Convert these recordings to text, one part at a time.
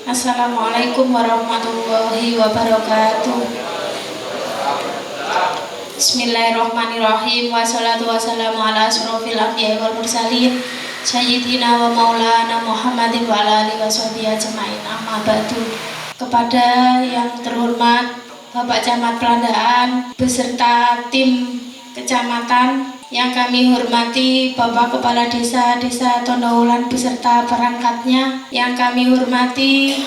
Assalamualaikum warahmatullahi wabarakatuh. Bismillahirrahmanirrahim. Wassalatu wassalamu ala asrofil anbiya'i wal mursalin Sayyidina wa maulana Muhammadin wa ala alihi washabihi ajma'in. Amma ba'du. Kepada yang terhormat Bapak Camat Pelandaan beserta tim kecamatan, yang kami hormati Bapak Kepala Desa Tondowulan beserta perangkatnya, yang kami hormati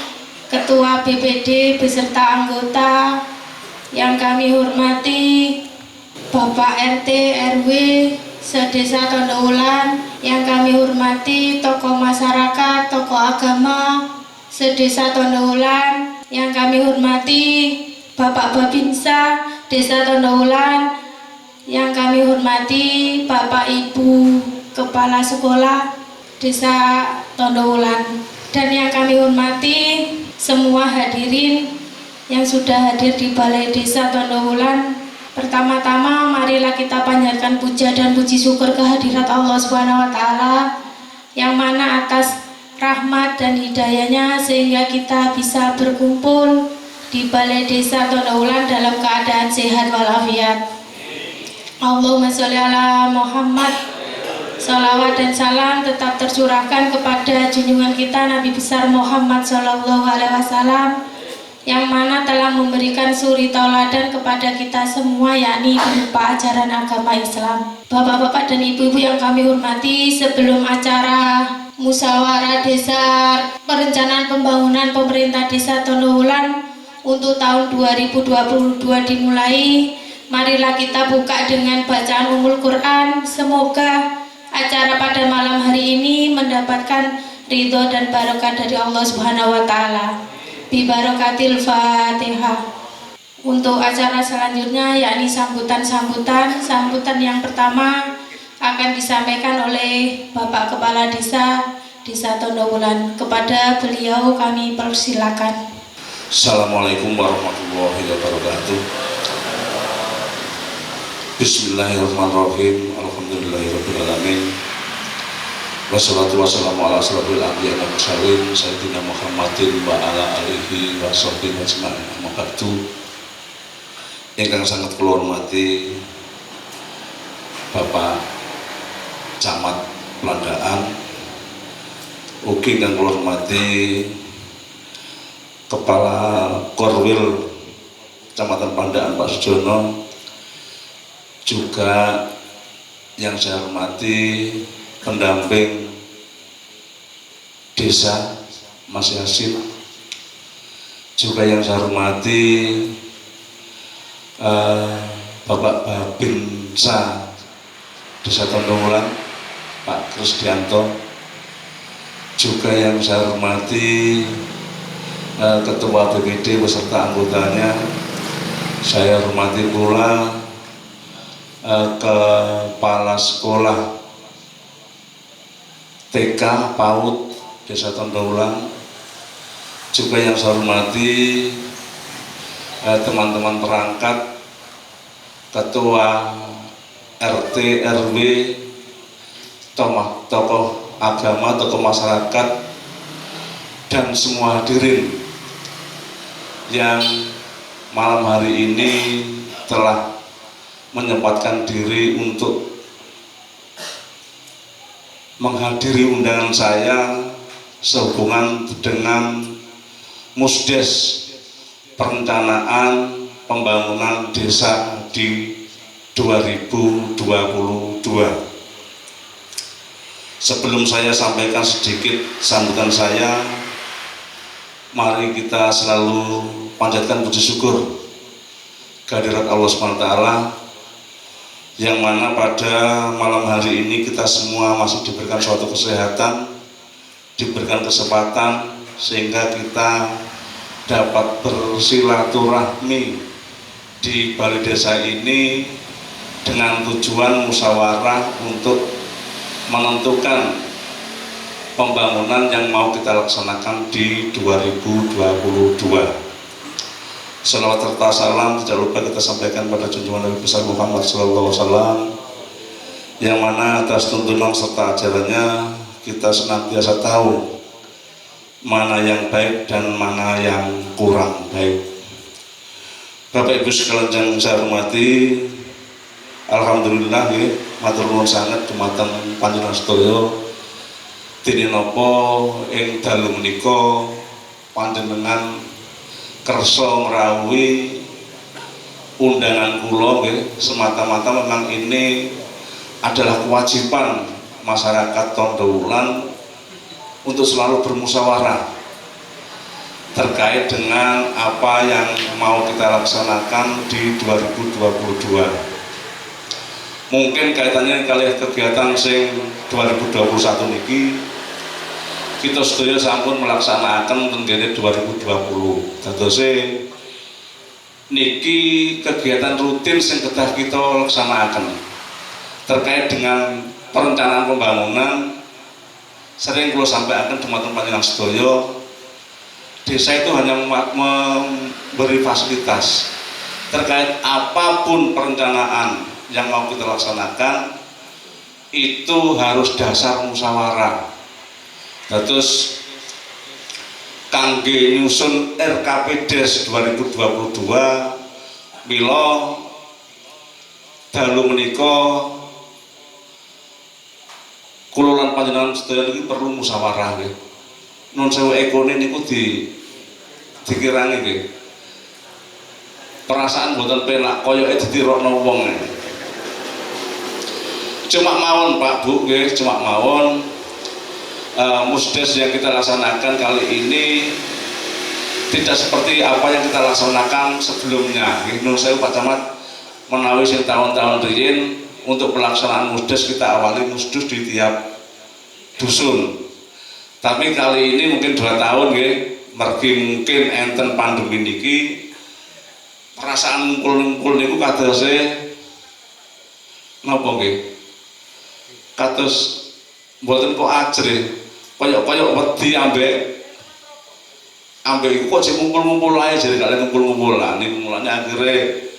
Ketua BPD beserta anggota, yang kami hormati Bapak RT RW sedesa Tondowulan, yang kami hormati tokoh masyarakat, tokoh agama sedesa Tondowulan, yang kami hormati Bapak Babinsa Desa Tondowulan, yang kami hormati Bapak Ibu Kepala Sekolah Desa Tondowulan, dan yang kami hormati semua hadirin yang sudah hadir di Balai Desa Tondowulan. Pertama-tama marilah kita panjatkan puja dan puji syukur kehadirat Allah Subhanahu wa taala, yang mana atas rahmat dan hidayahnya sehingga kita bisa berkumpul di Balai Desa Tondowulan dalam keadaan sehat walafiat. Allahumma sholli ala Muhammad. Salawat dan salam tetap tercurahkan kepada junjungan kita Nabi besar Muhammad Sallallahu Alaihi Wasallam, yang mana telah memberikan suri tauladan kepada kita semua, yakni berupa ajaran agama Islam. Bapak-bapak dan ibu-ibu yang kami hormati, sebelum acara musyawarah desa perencanaan pembangunan pemerintah Desa Tondowulan untuk tahun 2022 dimulai, marilah kita buka dengan bacaan Ummul Quran. Semoga acara pada malam hari ini mendapatkan ridho dan barokah dari Allah Subhanahu wa taala. Bi barokatil Fatihah. Untuk acara selanjutnya yakni sambutan yang pertama akan disampaikan oleh Bapak Kepala Desa Tondowulan. Kepada beliau kami persilakan. Assalamualaikum warahmatullahi wabarakatuh. Bismillahirrahmanirrahim. Alhamdulillahirabbil alamin. Wassalatu wassalamu ala asrofil anbiya'i wal mursalin Sayyidina Muhammadin wa ala alihi wa sahbihi ajma'in. Amma ba'du. Ingkang sangat kula hormati Bapak Camat Pelandaan, ugi ingkang kula hormati Kepala Korwil Kecamatan Pandaan Pak Sujono, juga yang saya hormati pendamping desa Mas Yasin, juga yang saya hormati Bapak Babinsa Desa Tondowulan Pak Krisdianto, juga yang saya hormati Ketua BPD beserta anggotanya. Saya hormati pula Kepala Sekolah TK PAUD Desa Tondowulan, juga yang saya hormati teman-teman perangkat, Ketua RT RW, tokoh agama, tokoh masyarakat, dan semua hadirin yang malam hari ini telah menyempatkan diri untuk menghadiri undangan saya sehubungan dengan Musdes perencanaan pembangunan desa di 2022. Sebelum saya sampaikan sedikit sambutan saya, mari kita selalu panjatkan puji syukur kehadirat Allah SWT, yang mana pada malam hari ini kita semua masih diberikan suatu kesehatan, diberikan kesempatan sehingga kita dapat bersilaturahmi di balai desa ini dengan tujuan musyawarah untuk menentukan pembangunan yang mau kita laksanakan di 2022. Salawat serta salam tidak lupa kita sampaikan pada junjungan Nabi besar Muhammad Sallallahu Alaihi Wasallam, yang mana atas tuntunan serta ajarannya kita senantiasa tahu mana yang baik dan mana yang kurang baik. Bapak Ibu sekalian yang saya hormati, alhamdulillah nggih, matur nuwun sanget dumateng panjenengan sedaya dene napa ing dalu menika panjenengan kersa ngrawuhi undangan kula nggih. Semata-mata memang ini adalah kewajiban masyarakat Tondowulan untuk selalu bermusyawarah terkait dengan apa yang mau kita laksanakan di 2022. Mungkin kaitannya kali kegiatan sing 2021 niki kita sedaya sampun melaksanakan tenggene 2020. Dadose niki kegiatan rutin sing kedah kita laksanakan terkait dengan perencanaan pembangunan. Sering kula sampaikan dumateng panjenengan sedaya, desa itu hanya memberi fasilitas terkait apapun perencanaan yang mau kita laksanakan itu harus dasar musyawarah. Terus kangge nyusun RKP Des 2022 mila dalu menika kula lan panjenengan sedaya iki perlu musyawarah nggih. Nun sewu ekone niku dikirangi nggih. Perasaan mboten penak koyoke ditirokno wong. Cuma mawon Pak Bu nggih, cuma mawon musdes yang kita laksanakan kali ini tidak seperti apa yang kita laksanakan sebelumnya. Nun sewu Pak Camat, menawi sing tahun-tahun riyin untuk pelaksanaan musdes kita awali musdes di tiap dusun. Tapi kali ini mungkin 2 tahun nggih, mergi mungkin enten pandemi niki perasaan ngumpul-ngumpul niku kadose napa nggih? Kados mboten kok ajre. Koyok-koyok wedi ambek iku kok sing ngumpul-ngumpul ae jare kalian ngumpul-ngumpul lah. Niku mulane akhire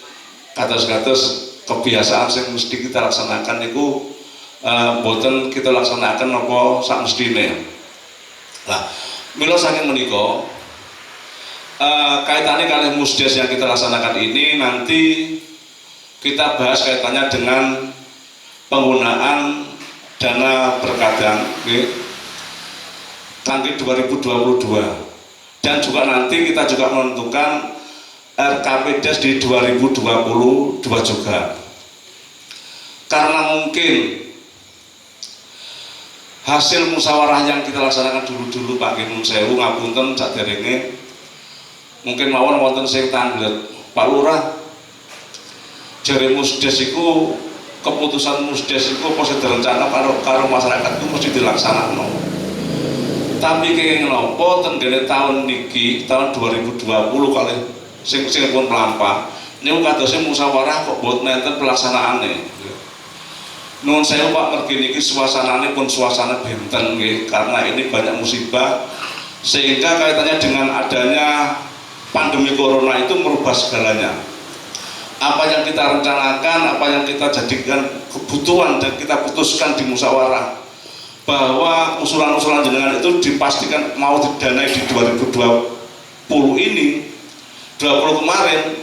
kados-kados kebiasaan yang mesti kita laksanakan niku mboten kita laksanakan apa sak mestine. Lah, mila saking menika kaitannya kali musdes yang kita laksanakan ini nanti kita bahas kaitannya dengan penggunaan dana berkadang kangge 2022 dan juga nanti kita juga menentukan RKP Des di 2022 juga. Karena mungkin hasil musyawarah yang kita laksanakan dulu-dulu Pak Nun sewu ngapunten saderenge mungkin mawon wonten sing tanglet Pak Lurah jare musdes iku keputusan musdes iku mesti direncana karo masyarakat itu mesti dilaksanakan. Tapi kenging napa tenggene tahun niki tahun 2020 kali sing pun melampah niku kadose musyawarah kok boten nenten pelaksanaane. Nuwun sewu Pak, mergi niki suasanane pun suasana benten nggih, karena ini banyak musibah sehingga kaitannya dengan adanya pandemi corona itu merubah segalanya. Apa yang kita rencanakan, apa yang kita jadikan kebutuhan dan kita putuskan di musyawarah bahwa usulan-usulan jenengan itu dipastikan mau didanai di 2020 ini 20 kemarin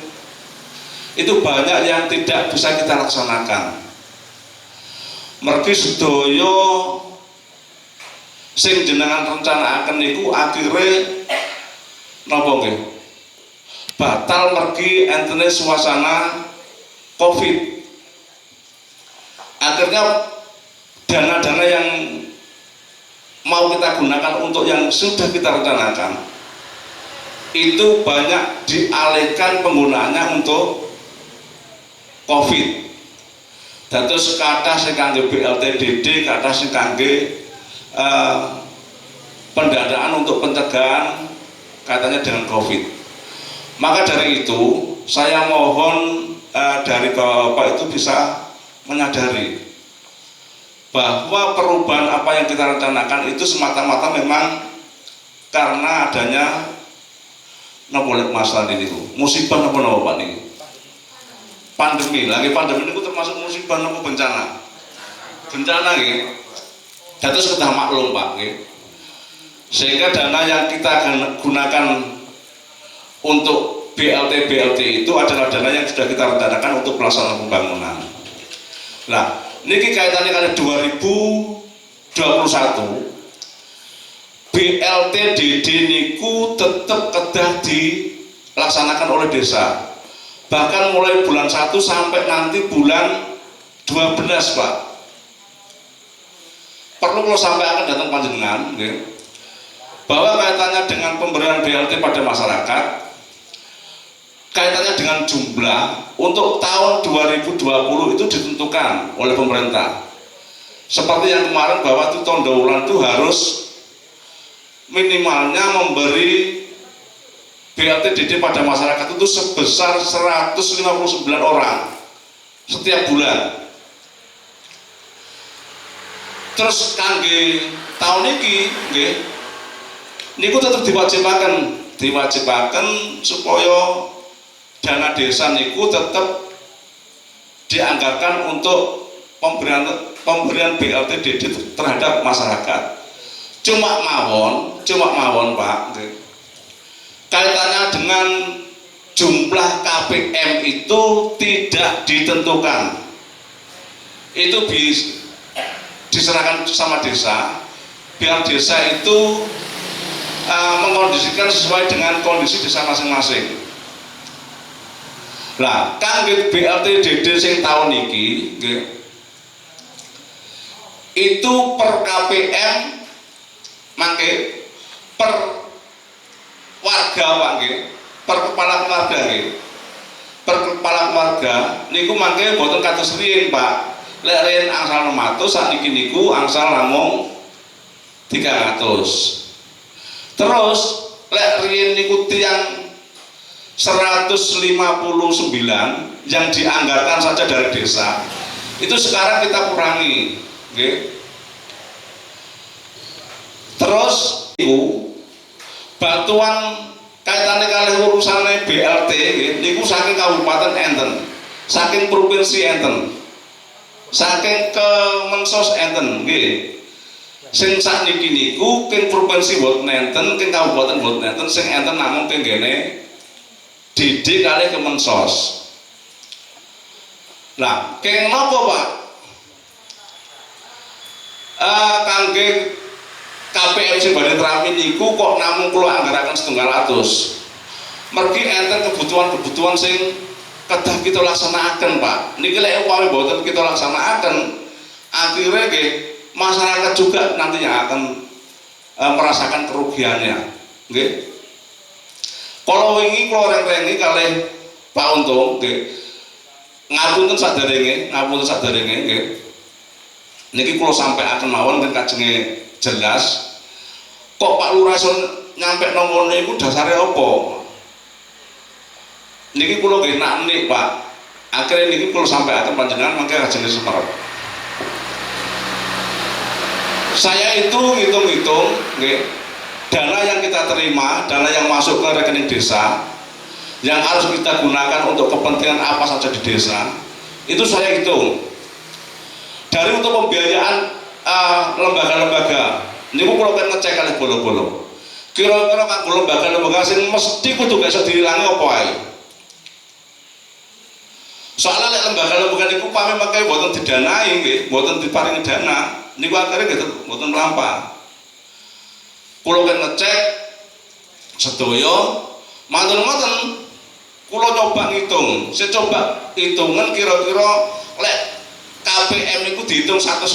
itu banyak yang tidak bisa kita laksanakan. Mergi sedaya sing jenengan rencanakaken niku akhire napa nggih? Batal mergi entene suasana Covid. Akhirnya dana-dana yang mau kita gunakan untuk yang sudah kita rencanakan itu banyak dialihkan penggunaannya untuk Covid. Dados kathah sing kangge BLTDD, kathah sing kangge pendanaan untuk pencegahan katanya dengan Covid. Maka dari itu saya mohon dari Bapak itu bisa menyadari bahwa perubahan apa yang kita rencanakan itu semata-mata memang karena adanya napa masalah ini musibah napa Pak niki. Pandemi, lagi pandemi itu termasuk musibah napa bencana nggih. Dados kedah maklum Pak nggih. Sehingga dana yang kita gunakan untuk BLT itu adalah dana yang sudah kita rencanakan untuk pelaksanaan pembangunan. Nah, ini kaitannya kali 2021 BLTDD niku tetap kedah dilaksanakan oleh desa. Bahkan mulai bulan 1 sampai nanti bulan 12, Pak. Perlu kalau sampai akan datang panjenengan, bahwa kaitannya dengan pemberian BLT pada masyarakat, kaitannya dengan jumlah untuk tahun 2020 itu ditentukan oleh pemerintah. Seperti yang kemarin bahwa itu Tondo Wulan itu harus minimalnya memberi BLTDD pada masyarakat itu sebesar 159 orang setiap bulan. Terus kangge tahun ini niku tetap diwajibaken supaya dana desa niku tetap dianggarkan untuk pemberian BLTDD terhadap masyarakat. Cuma mawon Pak, kaitannya dengan jumlah KPM itu tidak ditentukan. Itu diserahkan sama desa, biar desa itu mengkondisikan sesuai dengan kondisi desa masing-masing. Nah, kangge BLTDD sing tahun niki itu per KPM mangke per warga Pak per kepala keluarga per kepala keluarga niku mangke boten kados riyin Pak. Lek riyen angsal 600 sakniki niku angsal namung 300. Terus lek riyen niku tiyang 159 yang dianggarkan saja dari desa itu sekarang kita kurangi, terus itu batuan kaitannya kali urusannya BLT niku saking kabupaten enten, saking provinsi enten, saking Kemensos enten sing sakniki niku king provinsi boten enten, king kabupaten boten enten, sing enten namung king gene DD kali Kemensos. Nah, keng napa Pak? Kangge KPM sing badhe terapi niku kok namung kula anggaraken 700. Mergi enten kebutuhan sing kedah kita laksanakan Pak. Niki lek upami boten kita laksanakan, akhirnya masyarakat juga nantinya akan merasakan kerugiannya. Kalau wingi kula reng-rengi kalih Pak Untung, ngapunten saderenge, niki kula sampaiaken mawon kan kajenge jelas. Kok Pak Lurah nyampe nang ngene iku dasare apa? Niki kula nggih naknik Pak. Akhire niki kula sampaiaken panjenengan mangke kajenge semerep. Saya itu hitung-hitung dana yang kita terima, dana yang masuk ke rekening desa yang harus kita gunakan untuk kepentingan apa saja di desa, itu saya hitung dari untuk pembiayaan lembaga-lembaga. Ini kalau kan ngecek kali bolo-bolo kira-kira kanggo lembaga-lembaga sing mesti kudu gak iso diilangi apa ae. Soalnya lek lembaga-lembaga niku pamit mangke boten didanai nggih, boten diparingi dana, niku akhirnya nggih boten mlampah. Kula kan ngecek sedaya manten-manten kula coba ngitung, saya coba hitungan kira-kira lek KPM niku dihitung 120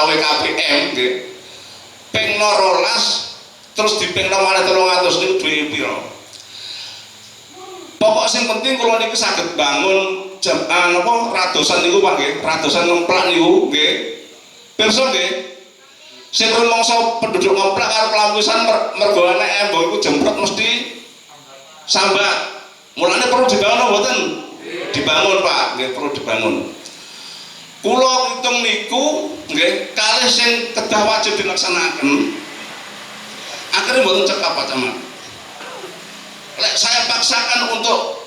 KPM nggih. Ping 12 terus dipingno malih 300 niku duwe pira? Pokok sing penting kula niku saged bangun ratusan niku Pak nggih, ratusan ngemplak niku nggih. Pirsa nggih, sing rumangsa penduduk ngemplak karo pelampisan mergo enek embong iku jemprot mesti sambat. Mulane perlu dibangun mboten? Dibangun Pak, nggih perlu dibangun. Kula hitung niku nggih kalih sing kedah wajib dilaksanaken. Akhirnya mboten cekap Pak Camat. Lek saya paksakan untuk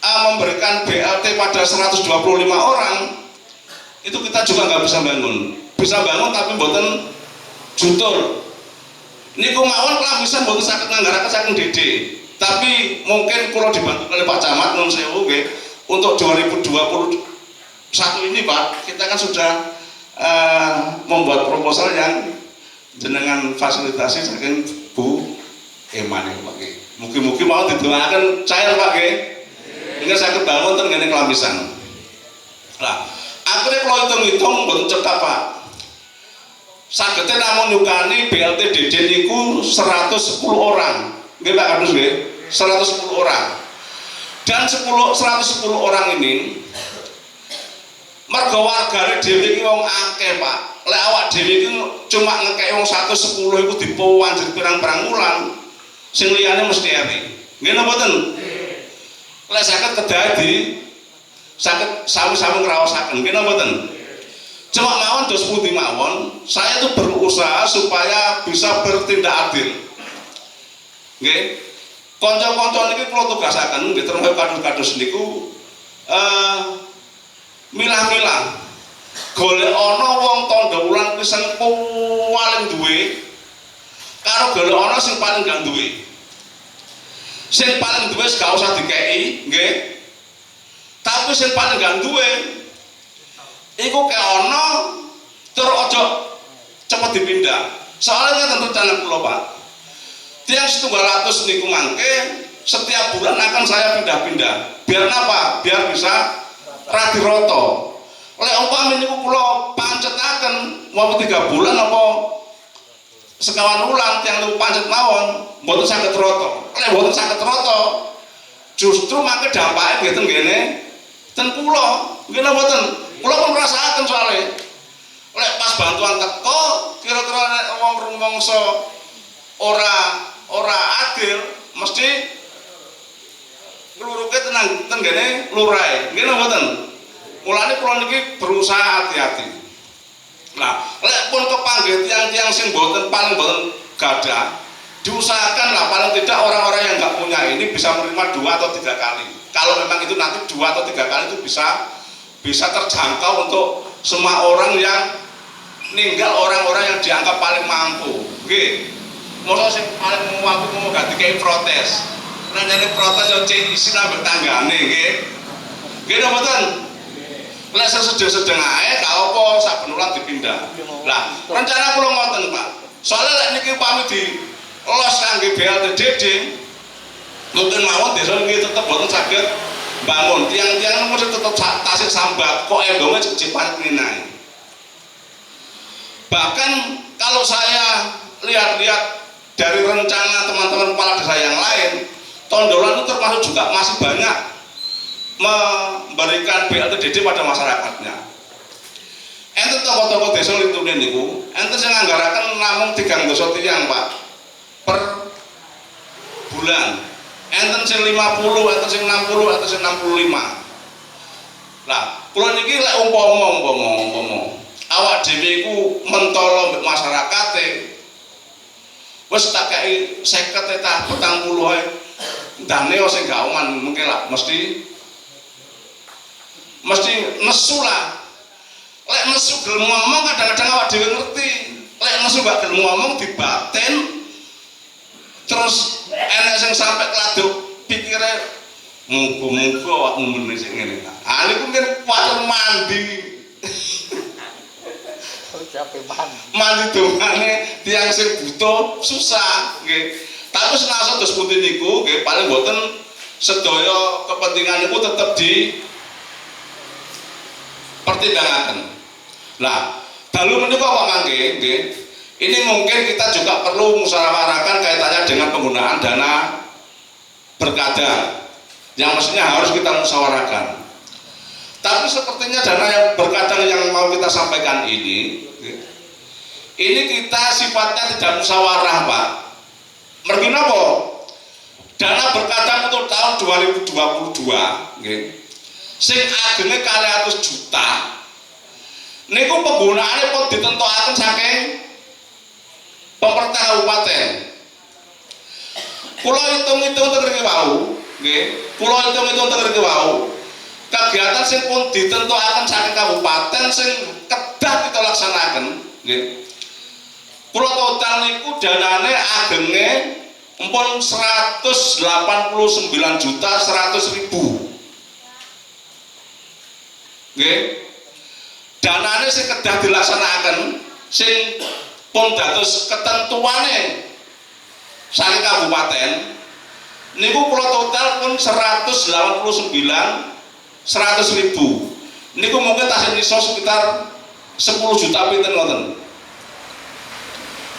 memberikan BLT pada 125 orang, itu kita juga nggak bisa bangun. bisa bangun tapi mboten jutur. Niku mawon kelamisan mboten saged nganggaraken saking Dede. Tapi mungkin kula dibantu oleh Pak Camat nun sewu nggih untuk 2021 ini Pak, kita kan sudah membuat proposal yang jenengan fasilitasi saking Bu Eman itu Pak nggih. Mugi-mugi mau didoaken cair Pak nggih. Hingga saged bangun ten ngene kelamisan. Lah, akhirnya kalau hitung-hitung mboten cekap Pak. Sagete namun nyukani BLT Dede niku 110 orang. Nggih Pak Kadus nggih, 110 orang. Dan 110 orang ini mergo wargane dhewe iki wong akeh Pak. Lek awak dhewe iki cuma ngekeki wong 110 iku dipowan jadi pirang-pirang wulan. Sing liyane mesti eri. Nggih napa mboten? Lek saged kedahe di saged sami-sami ngraosaken. Nggih napa mboten? Cuma mawon dos pundi mawon, saya tuh berusaha supaya bisa bertindak adil. Nggih. Kanca-kanca niki kula tugasaken nggih terus kadus-kadus niku milah-milah. Golek ana wong tandha wulan kuwi sing paling duwe karo golek ana sing paling gak duwe. Sing paling duwe gak usah dikeki, nggih. Tapi sing paling gak duwe iku kek ana terus aja cepet dipindah. Soalnya kan rencana kula Pak. Tiang 100 niku mangke setiap bulan akan saya pindah-pindah. Biar apa? Biar bisa radi roto. Lek umpama niku kula pancetaken mau 3 bulan apa sekawan wulan tiang niku pancet mawon mboten saged roto. Lek mboten saged roto justru mangke dampake nggih ten ngene ten kula. Nggih napa mboten? Kula pun merasakan soalnya lek pas bantuan teko kira-kira nek wong rumangsa ora adil mesti ngluruke tenang tenggene lurae. Nggih napa mboten? Mulane kula niki berusaha hati-hati. Nah, lek pun kepanggih tiang-tiang sing paling boten gadah, diusahakan lah paling tidak orang-orang yang nggak punya ini bisa menerima 2 atau 3 kali. Kalau memang itu nanti 2 atau 3 kali itu bisa terjangkau untuk semua orang yang ninggal, orang-orang yang dianggap paling mampu. Nggih. Mosok sing paling mampu mau ganti kayak protes. Nah jadi protes yo isin ambek tanggane nggih. Nggih napa mboten? Lek sedeng-sedeng ae gak apa sak benulan dipindah. Lah, rencana kula ngoten Pak. Soale lek niki pamit di los kangge BLT Dede mungkin mawon desa niki tetep boten saged bangun. Tiang-tiang mesti tetep tasik sambat kok embonge cipat ninae. Bahkan kalau saya lihat-lihat dari rencana teman-teman kepala desa yang lain, Tondolan itu termasuk juga masih banyak memberikan BLT Dede pada masyarakatnya. Ente tokoh-tokoh desa lintune niku, ente sing nganggaraken namung 3 desa tiyang Pak per bulan. Enten sing 50, enten sing 60, enten sing 65. Lah, kula niki lek umpama awak dhewe iku mentolo mbek masyarakate wis tak kei 50 ta 40 ae. Ndane sing gak oman mungkin lah mesti nesu lah. Lek nesu gelem ngomong kadang-kadang awak dhewe ngerti. Lek nesu gak gelem ngomong dibaten terus enek sing sampe kladuk pikire muga-muga awakmu meneh sing ngene. Ah niku mungkin kuwatir mandi. Mandi dongane tiang sing butuh susah nggih. Tapi senasa dos putih niku nggih paling boten sedaya kepentingan niku tetep di pertimbangkan. Lah, dalu menika kok mangke nggih. Ini mungkin kita juga perlu musyawarahkan kaitannya dengan penggunaan dana berkada yang mestinya harus kita musyawarahkan. Tapi sepertinya dana yang berkadang yang mau kita sampaikan ini kita sifatnya tidak musyawarah Pak. Mergi napa? Dana berkadang untuk tahun 2022 nggih. Sing agenge 200 juta. Niku penggunaannya pun ditentukaken saking pemerintah kabupaten. Kula hitung-hitung teng mriki wau, nggih. Kula hitung-hitung teng mriki wau. Kegiatan sing pun ditentukaken saking kabupaten sing kedah kita laksanaken nggih. Kula total niku danane agenge empun 189.100.000. Nggih. Danane sing kedah dilaksanakaken sing pun dados ketentuane saking kabupaten niku kula total pun 189.100.000. Niku mungkin tasih iso sekitar 10 juta pinten ngoten.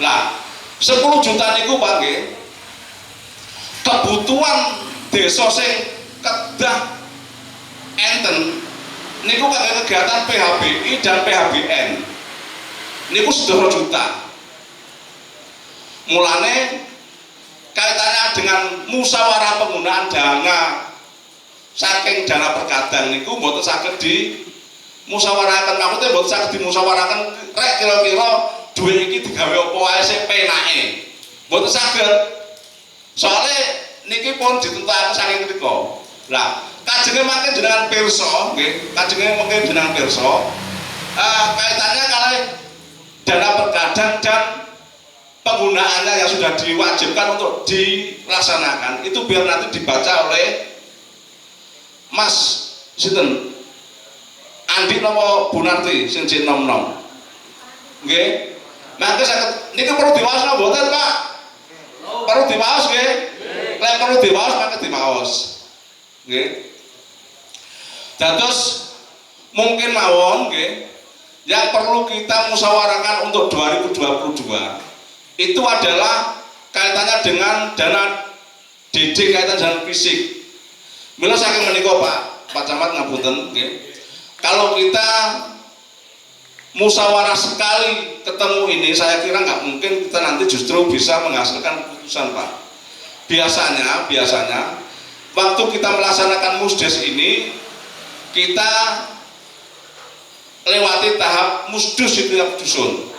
Lah, 10 juta niku Pak nggih. Kebutuhan desa sing kedah enten niku kangge kegiatan PHBI dan PHBN niku sedaya juta. Mulane kaitannya dengan musyawarah penggunaan dana saking dana perkadang niku mboten saged di musyawarahaken, maksudnya mboten saged dimusyawarahaken rek kira-kira duit iki digawe apa wae sing penake. Mboten saged. Soale niki pun ditentukaken saking mriku. Lah, kajenge mangke jenengan pirsa nggih, kajenge mangke jenengan pirsa kaitannya kalih dana perkadang dan penggunaannya yang sudah diwajibkan untuk dilaksanakan itu biar nanti dibaca oleh Mas sinten Andi napa Bu Narti sing jek nom-nom nggih. Mangke saged niki perlu diwaos napa mboten Pak? Perlu diwaos nggih. Lek perlu diwaos mangke diwaos nggih. Dados mungkin mawon nggih yang perlu kita musyawarahkan untuk 2022 itu adalah kaitannya dengan dana DD kaitan dengan fisik. Mila saking menika Pak Camat ngapunten nggih. Kalau kita musyawarah sekali ketemu ini saya kira nggak mungkin kita nanti justru bisa menghasilkan keputusan Pak. Biasanya waktu kita melaksanakan musdes ini kita lewati tahap musdus di tiap dusun.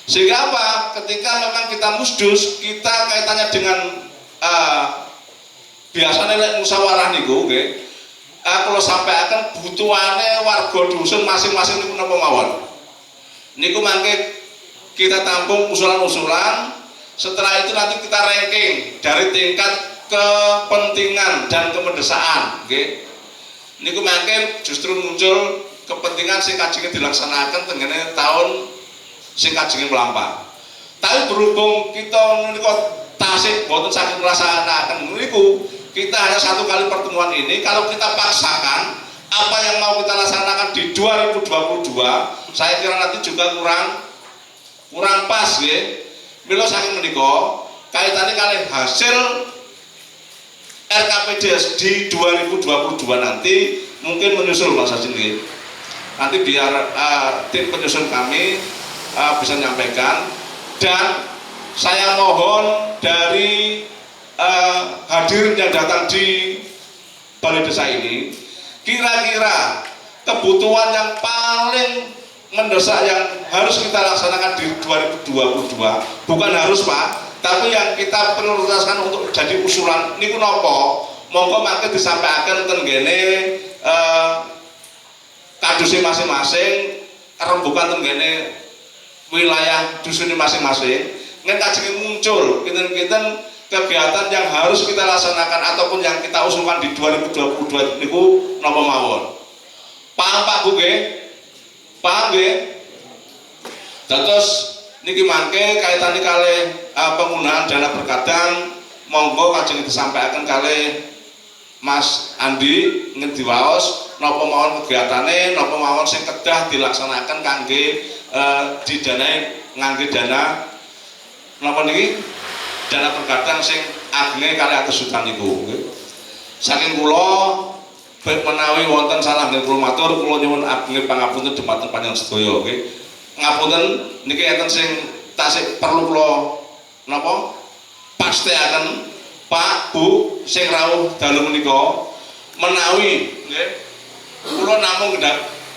Sehingga apa? Ketika memang kita musdus, kita kaitannya dengan biasanya lek musyawarah niku nggih. Kalau sampai akan butuhane warga dusun masing-masing niku napa mawon. Niku mangke kita tampung usulan-usulan. Setelah itu nanti kita ranking dari tingkat kepentingan dan kemendesaan nggih. Niku mangke justru muncul kepentingan sing kajenge dilaksanakan tengene tahun sing kajenge mlampah. Tapi berhubung kita menika tasih boten saged melaksanakan niku, kita hanya satu kali pertemuan ini. Kalau kita paksakan apa yang mau kita laksanakan di 2022, saya kira nanti juga kurang pas nggih. Mila saking menika kaitannya kali hasil RKPDS di 2022 nanti mungkin menyusul Mas Hasin nggih. Nanti biar tim penyusun kami bisa menyampaikan, dan saya mohon dari hadirin yang datang di balai desa ini, kira-kira kebutuhan yang paling mendesak yang harus kita laksanakan di 2022 bukan harus Pak, tapi yang kita prioritaskan untuk jadi usulan niku nopo, monggo mangke disampaikan ten gene kadusnya masing-masing, rembukan ten gene wilayah dusun masing-masing, ngen kajenge muncul kinten-kinten kegiatan yang harus kita laksanakan ataupun yang kita usulkan di 2022 niku napa mawon. Paham Pak Bu nggih? Paham nggih? Dados niki mangke kaitane kalih penggunaan dana perkadang, monggo kajeng disampaikan kalih Mas Andi ngediwaos napa mawon kegiatane, napa mawon sing kedah dilaksanakan kangge didanai ngangge dana napa niki dana perkadang sing agenge kalih atus juta niku. Saking kula menawi wonten salah nggih kula matur, kula nyuwun ageng pangapunten dhumateng panjenengan sedaya nggih. Ngapunten niki enten sing tasih perlu kula napa pastekaken Pak Bu sing rawuh dalu menika menawi nggih kula namung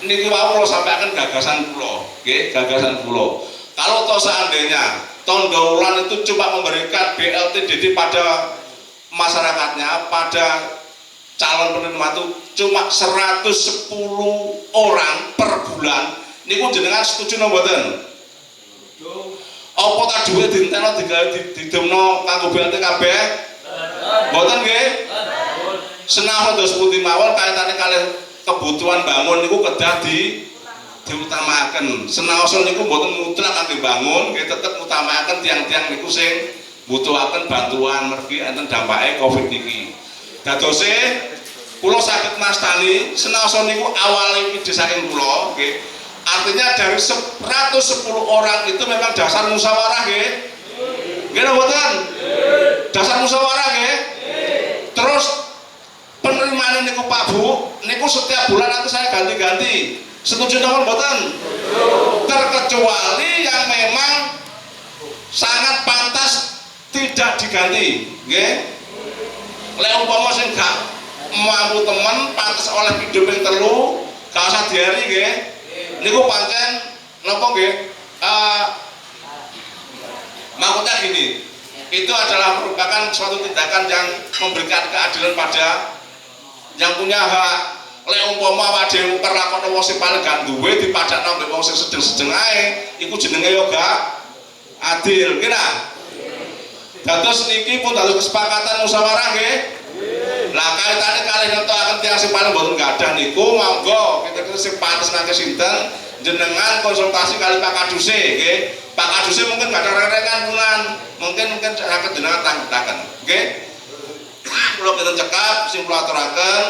niki wau kula sampaikan gagasan kula nggih, gagasan kula. Kalau toh seandainya Tondo Wulan itu cuma memberikan BLTDD pada masyarakatnya, pada calon penerima itu cuma 110 orang per bulan, Niku jenengan setuju napa mboten? Apa ta dhuwit dintenno digawe didemno kanggo BLT kabeh? Mboten nggih? Senajan dos pundi mawon kaitane kalih kebutuhan bangun niku kedah diutamaken. Senajan niku mboten mutlak kangge bangun, nggih tetep utamaken tiang-tiang niku sing butuhaken bantuan mergi enten dampake Covid niki. Dadose kula saged mastani senajan niku awale ide saking kula, nggih. Artinya dari 110 orang itu memang dasar musyawarah nggih. Nggih mboten? Dasar musyawarah nggih. Terus penerimaan niku Pak Bu, niku setiap bulan nanti saya ganti-ganti. Setuju napa mboten? Terkecuali yang memang sangat pantas tidak diganti, nggih. Lek umpama sing gak mampu temen pantas oleh hidup yang telu, gak usah diari nggih. Niku pancen napa nggih? Maksudnya gini, itu adalah merupakan suatu tindakan yang memberikan keadilan pada yang punya hak. Lek umpama awake dhewe perlakuan wong sing paling gak duwe dipadakno mbek wong sing sedeng-sedeng ae, iku jenenge yo gak adil, kira. Dados niki pun dados kesepakatan musyawarah nggih. Lah kaitane kalih nentokaken tiyang sing paling mboten gadah niku monggo kita sing pantes nangke sinten jenengan konsultasi kali Pak Kaduse nggih. Pak Kaduse mungkin gak ada rerengan bulan, mungkin saged jenengan tanggetaken nggih. Kula kinten cekap sing kula aturaken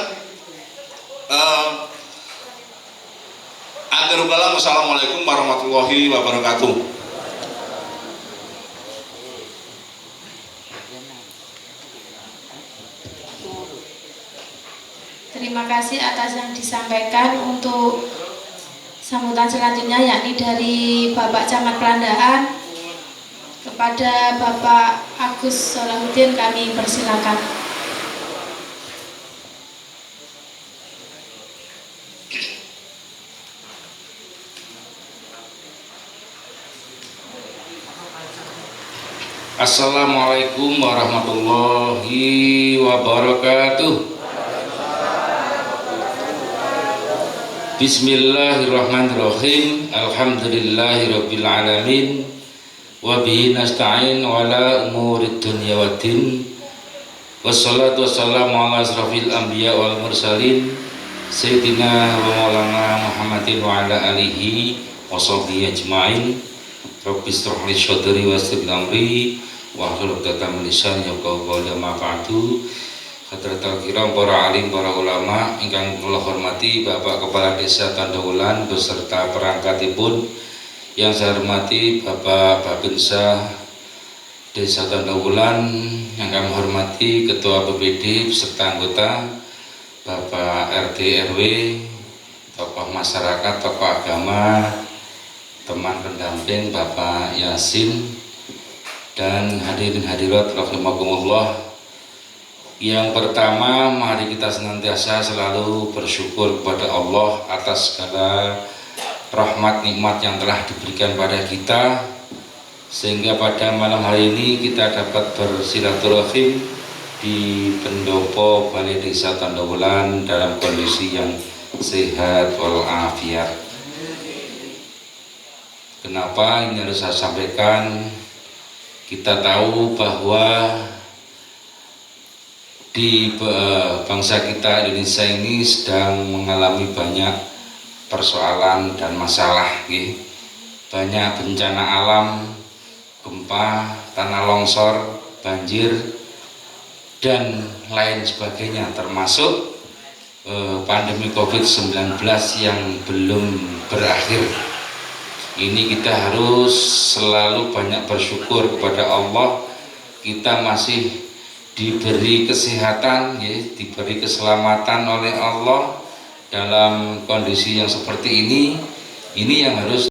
akhirul kalam. Assalamualaikum warahmatullahi wabarakatuh. Terima kasih atas yang disampaikan. Untuk sambutan selanjutnya yakni dari Bapak Camat Pelandaan kepada Bapak Agus Solahuddin, kami persilakan. Assalamualaikum warahmatullahi wabarakatuh. Bismillahirrahmanirrahim. Alhamdulillahirabbil alamin. Wa bihi nasta'in ala umurid dunya waddin. Wassalatu wassalamu ala asrafil anbiya wal mursalin sayyidina wa maulana Muhammadin wa ala alihi wa sahbihi ajma'in. Rabbi shrah li sadri wa yassir li amri wahlul 'uqdatam min lisani yafqahu qawli. Ma ba'du. Hadratul kiram, para alim, para ulama ingkang kula hormati, Bapak Kepala Desa Tandowulan beserta perangkatipun, yang saya hormati Bapak Babinsa Desa Tandowulan, yang kami hormati Ketua BPD beserta anggota, Bapak RT RW, tokoh masyarakat, tokoh agama, teman pendamping Bapak Yasin, dan hadirin hadirat rahimakumullah. Yang pertama, mari kita senantiasa selalu bersyukur kepada Allah atas segala rahmat nikmat yang telah diberikan pada kita, sehingga pada malam hari ini kita dapat bersilaturahim di pendopo Balai Desa Tandowulan dalam kondisi yang sehat walafiat. Kenapa ini harus saya sampaikan? Kita tahu bahwa di bangsa kita Indonesia ini sedang mengalami banyak persoalan dan masalah, banyak bencana alam, gempa, tanah longsor, banjir, dan lain sebagainya, termasuk pandemi COVID-19 yang belum berakhir. Ini kita harus selalu banyak bersyukur kepada Allah. Kita masih diberi kesehatan, diberi keselamatan oleh Allah dalam kondisi yang seperti ini. Ini yang harus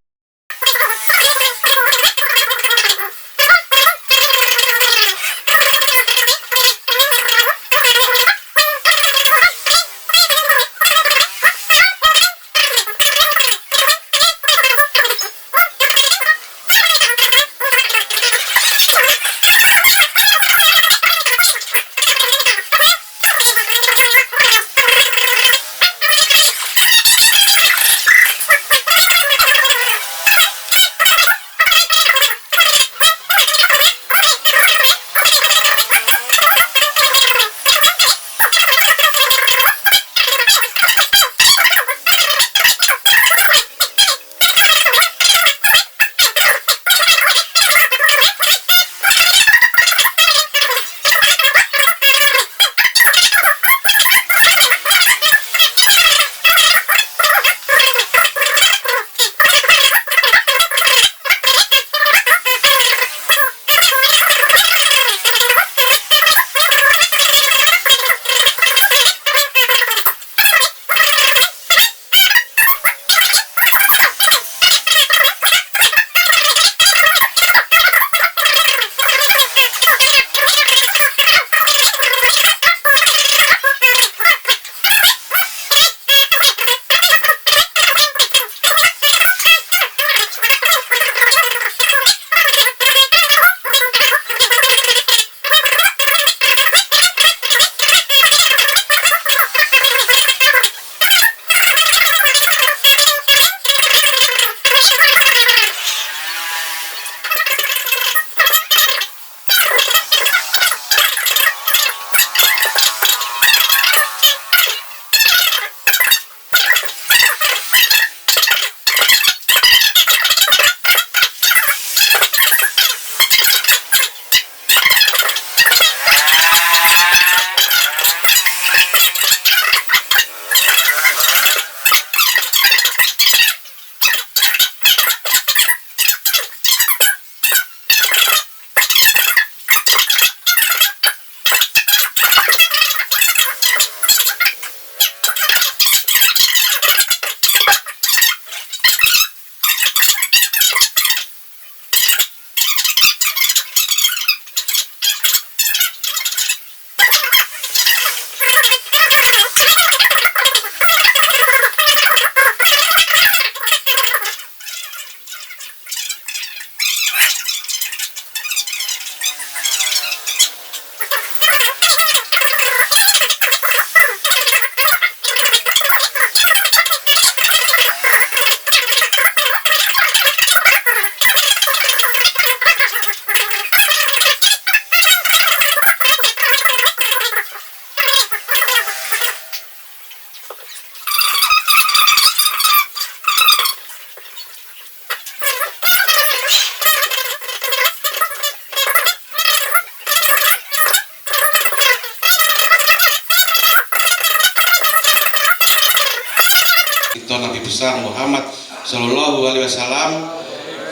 besar Muhammad Sallallahu Alaihi Wasallam,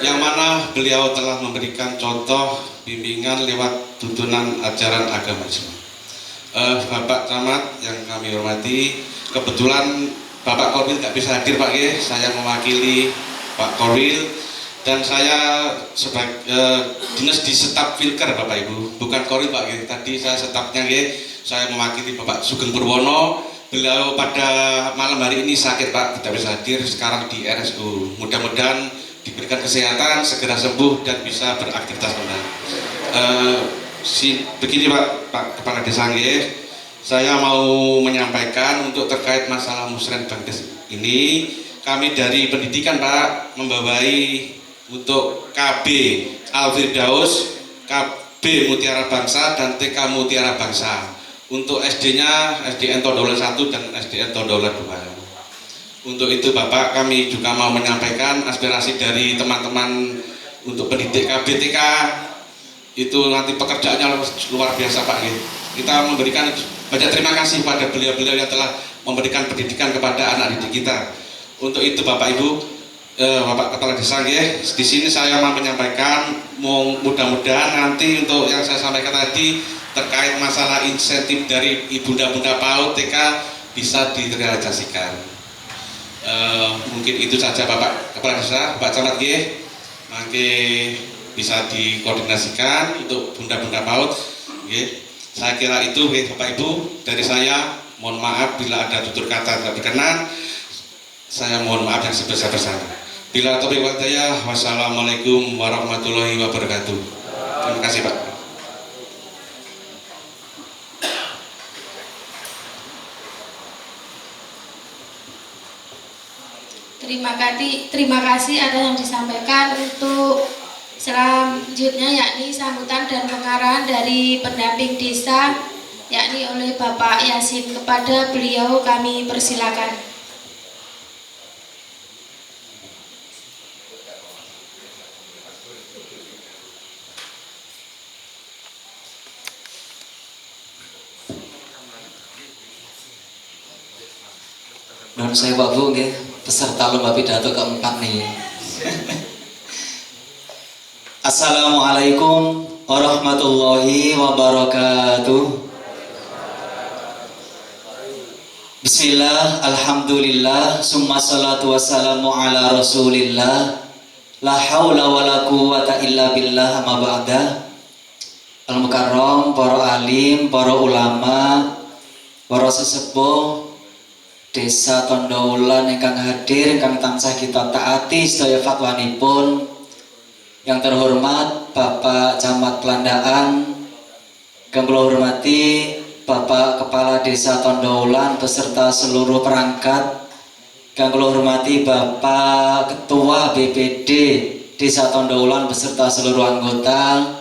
yang mana beliau telah memberikan contoh bimbingan lewat tuntunan ajaran agama Islam. Bapak Camat yang kami hormati, kebetulan Bapak Korwil tidak bisa hadir Pak G, saya mewakili Pak Korwil, dan saya sebagai dinas di staf Filker Bapak Ibu, bukan Korwil Pak G, tadi saya stafnya G, saya mewakili Bapak Sugeng Purwono. Beliau pada malam hari ini sakit Pak, tidak bisa hadir, sekarang di RSU. Mudah-mudahan diberikan kesehatan, segera sembuh dan bisa beraktivitas kembali. Begini Pak Kepala Desa Nggih, saya mau menyampaikan untuk terkait masalah Musren Bangdes ini, kami dari pendidikan Pak membawai untuk KB Al-Firdaus, KB Mutiara Bangsa dan TK Mutiara Bangsa. Untuk SD-nya SDN Tondowlan 1 dan SDN Tondowlan 2. Untuk itu Bapak, kami juga mau menyampaikan aspirasi dari teman-teman untuk pendidik KBTK, itu nanti pekerjaannya luar biasa Pak. Kita memberikan banyak terima kasih pada beliau-beliau yang telah memberikan pendidikan kepada anak didik kita. Untuk itu Bapak Ibu, Bapak Kepala Desa, di sini saya mau menyampaikan, mudah-mudahan nanti untuk yang saya sampaikan tadi terkait masalah insentif dari ibunda-bunda PAUD TK bisa direalisasikan. Mungkin itu saja Bapak Kepala Desa, Pak Camat nanti bisa dikoordinasikan untuk bunda-bunda PAUD. Saya kira itu Bapak Ibu dari saya. Mohon maaf bila ada tutur kata tidak berkenan. Saya mohon maaf yang sebesar-besarnya. Bila taufiq wal hidayah, wassalamualaikum warahmatullahi wabarakatuh. Terima kasih Pak. Terima kasih atas yang disampaikan. Untuk selanjutnya yakni sambutan dan pengarahan dari pendamping desa yakni oleh Bapak Yasin. Kepada beliau kami persilakan. Nun saya Pak Bu nggih, peserta lomba pidato keempat nih. Assalamualaikum warahmatullahi wabarakatuh. Bismillah, alhamdulillah, summa salatu wassalamu ala rasulillah, la hawla wa la quwwata illa billah, amma ba'da. Al-Mukarram, para alim, para ulama, para sesepuh Desa Tondowlan ingkang hadir, ingkang tansah kita taati sedaya fatwanipun. Yang terhormat Bapak Camat Pelandaan, kang kula hormati Bapak Kepala Desa Tondowlan beserta seluruh perangkat, kang kula hormati Bapak Ketua BPD Desa Tondowlan beserta seluruh anggota,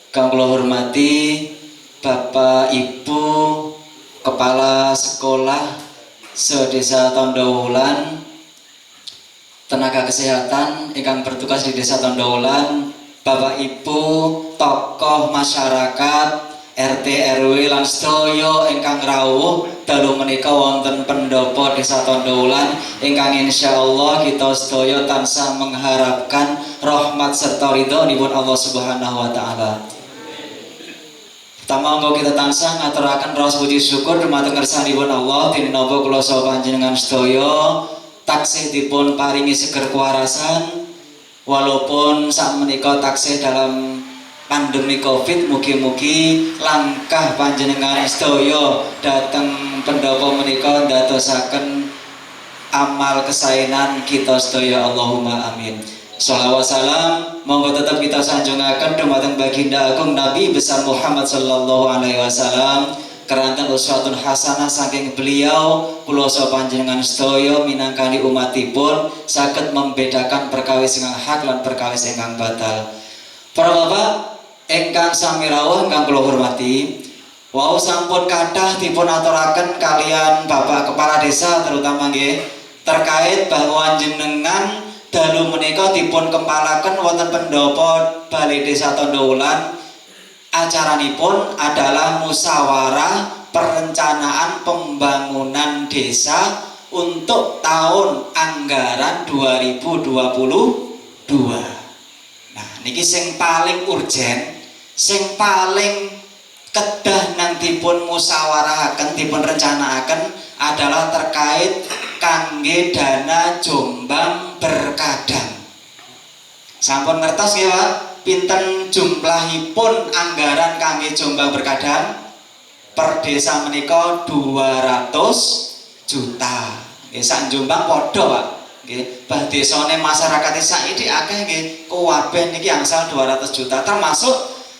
kang kula hormati Bapak Ibu Kepala Sekolah se-Desa Tondowlan, tenaga kesehatan ingkang bertugas di Desa Tondowlan, Bapak Ibu tokoh masyarakat RT RW lan sedaya ingkang rawuh dalu menika wonten pendopo Desa Tondowlan ingkang insyaallah kita sedaya tansah mengharapkan rahmat serta ridhonipun Allah Subhanahu wa taala. Pertama monggo kita tansah ngaturaken raos puji syukur dumateng ngersanipun Allah tinapa kula saha panjenengan sedaya taksih dipun paringi seger kuwarasan walaupun sak menika taksih dalam pandemi Covid. Mugi-mugi langkah panjenengan sedaya dhateng pendopo menika ndadosaken amal kesaenan kita sedaya, Allahumma amin. Shalawat salam monggo tetap kita sanjungaken dumateng baginda agung Nabi besar Muhammad sallallahu alaihi wasallam, keranten uswatun hasanah saking beliau kula saha panjenengan sedaya minangkani umatipun saged membedakan perkawis ingkang hak lan perkawis ingkang batal. Para bapak ingkang sami rawuh ingkang kula hormati, wau sampun kathah dipun aturaken kalian Bapak Kepala Desa terutama nggih terkait bahwa jenengan dalu menika dipun kempalaken wonten pendopo Balai Desa Tondowlan. Acaranipun adalah musyawarah perencanaan pembangunan desa untuk tahun anggaran 2022. Nah, niki sing paling urgen, sing paling kedah nang dipun musawarahaken, dipun rencanakaken adalah terkait kangge dana Jombang Berkadang. Sampun ngertos nggih, Pak? Pinten jumlahipun anggaran kangge Jombang Berkadang? Per desa menika 200 juta. Nggih, sak Jombang padha, Pak. Nggih, bah desane masyarakat saiki akeh nggih, kuwabeh niki angsal 200 juta termasuk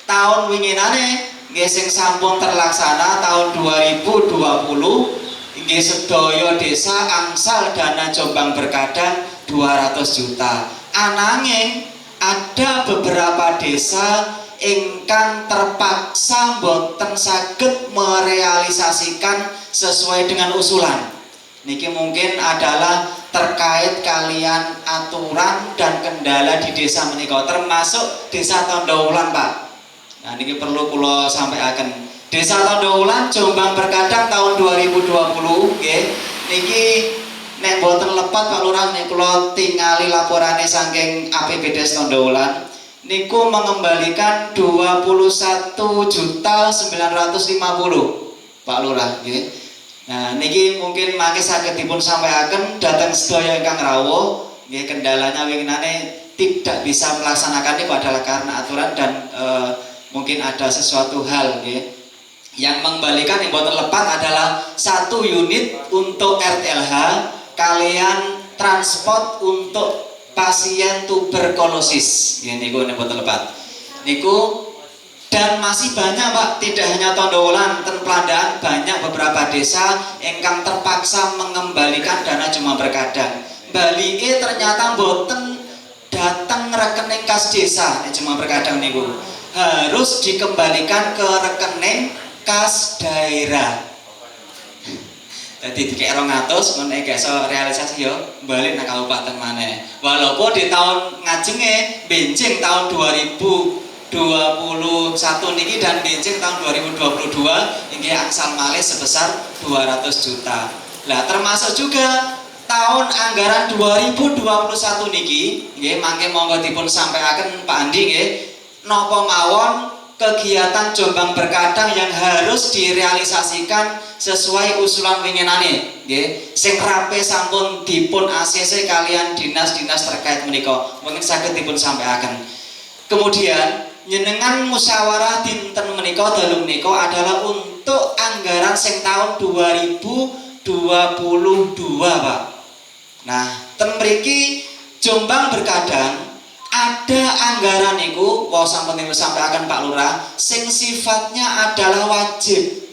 tahun winginane nggih sing sampun terlaksana tahun 2020 nggih sedaya desa angsal dana Jombang Berkadang 200 juta. Ananging ada beberapa desa ingkang terpaksa boten saged merealisasikan sesuai dengan usulan. Niki mungkin adalah terkait kalian aturan dan kendala di desa menika, termasuk desa Tondowulan, Pak. Nah, niki perlu kula sampaikan. Desa Tondowulan Jombang Berkadang tahun 2020 nggih. Niki nek boten lepat Pak Lurah nek kula tingali laporane saking APBD Tondowulan niku mengembalikan 21.950 Pak Lurah nggih. Nah, niki mungkin mangke saged dipun sampaikan dhateng sedaya ingkang rawuh nggih, kendalanya winginane tidak bisa melaksanakan niku adalah karena aturan dan mungkin ada sesuatu hal nggih. Yang mengembalikan yang boten lepat adalah 1 unit untuk RTLH kalian transport untuk pasien tuberkulosis. Ya niku nek boten lepat. Niku dan masih banyak, Pak, tidak hanya Tondowulan, ten Plandaan banyak beberapa desa ingkang terpaksa mengembalikan dana Jombang Berkadang. Balike ternyata boten datang rekening kas desa nek Jombang Berkadang niku. Harus dikembalikan ke rekening kas daerah. Jadi dikek 200 ngono nek iso realisasi yo balik nang kabupaten maneh. Walaupun di tahun ngajenge benjing tahun 2021 niki dan benjing tahun 2022 inggih angsal malih sebesar 200 juta. Lah termasuk juga tahun anggaran 2021 niki nggih mangke monggo dipun sampaikan Pak Andi nggih napa mawon kegiatan Jombang Berkadang yang harus direalisasikan sesuai usulan winginane nggih sing rape sampun dipun ACC kalian dinas-dinas terkait menika mungkin saged dipun sampaikan. Kemudian nyenengan musyawarah dinten menika dalu menika adalah untuk anggaran sing tahun 2022 Pak. Nah, ten mriki Jombang Berkadang ada anggaran niku wau sampun sampaikan Pak Lurah sing sifatnya adalah wajib.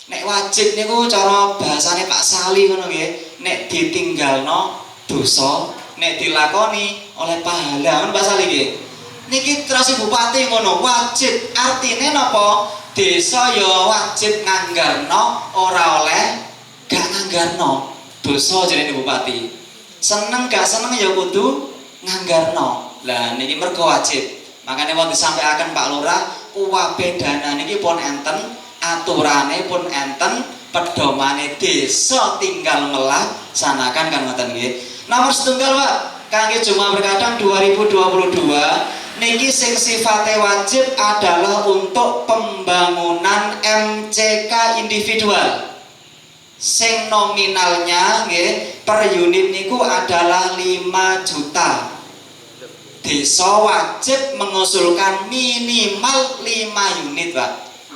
Nek wajib niku cara bahasane Pak Sali ngono nggih, nek ditinggalno dosa, nek dilakoni oleh pahala. Ngono Pak Sali nggih. Niki terus bupati ngono, wajib artine napa? Desa ya wajib nganggarno, ora oleh gak nganggarno. Dosa jenenge bupati. Seneng gak seneng ya kudu nganggarno. Lah niki mergo wajib. Makanya wong disampaikan Pak Lurah, kuwabe dana niki pun enten, aturane pun enten, pedomane desa tinggal melaksanakan kan ngoten nggih. Nomor setunggal Pak, kangge Jombang Berkadang 2022 niki sing sifatnya wajib adalah untuk pembangunan MCK individual. Sing nominalnya nggih per unit niku adalah 5 juta. Desa wajib mengusulkan minimal 5 unit, Pak.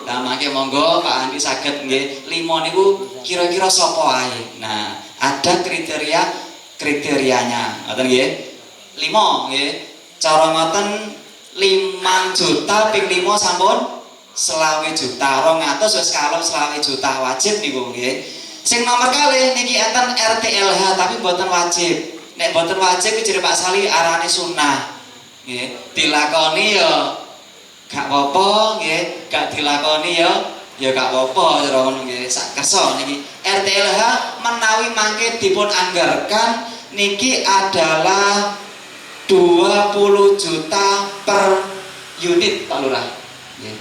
Nah, mangke monggo Pak Andi saged nggih 5 niku kira-kira sapa ae. Nah, ada kriterianya. Ngoten nggih. 5 nggih. Cara ngoten 5 juta ping 5 sampun 20 juta. 200 wis kalem 20 juta wajib niku nggih. Sing nomor kalih niki enten RTLH tapi mboten wajib. Nek mboten wajib iki jere Pak Sali arane sunah. Nggih, dilakoni ya gak apa-apa nggih, gak dilakoni ya gak apa-apa cara ngono nggih. Sak kersa niki RTLH menawi mangke dipun anggarkan niki adalah 20 juta per unit Pak Lurah. Nggih.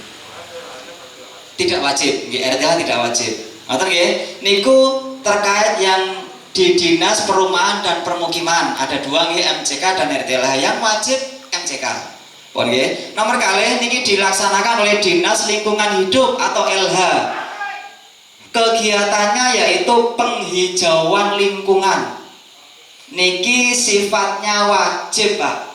Tidak wajib, nggih RTLH tidak wajib. Ngoten nggih, niku terkait yang di Dinas Perumahan dan Permukiman ada dua nggih, MCK dan RTLH. Yang wajib MCK. Pun nggih. Nomor kalih niki dilaksanakan oleh Dinas Lingkungan Hidup atau LH. Kegiatannya yaitu penghijauan lingkungan. Niki sifatnya wajib, Pak.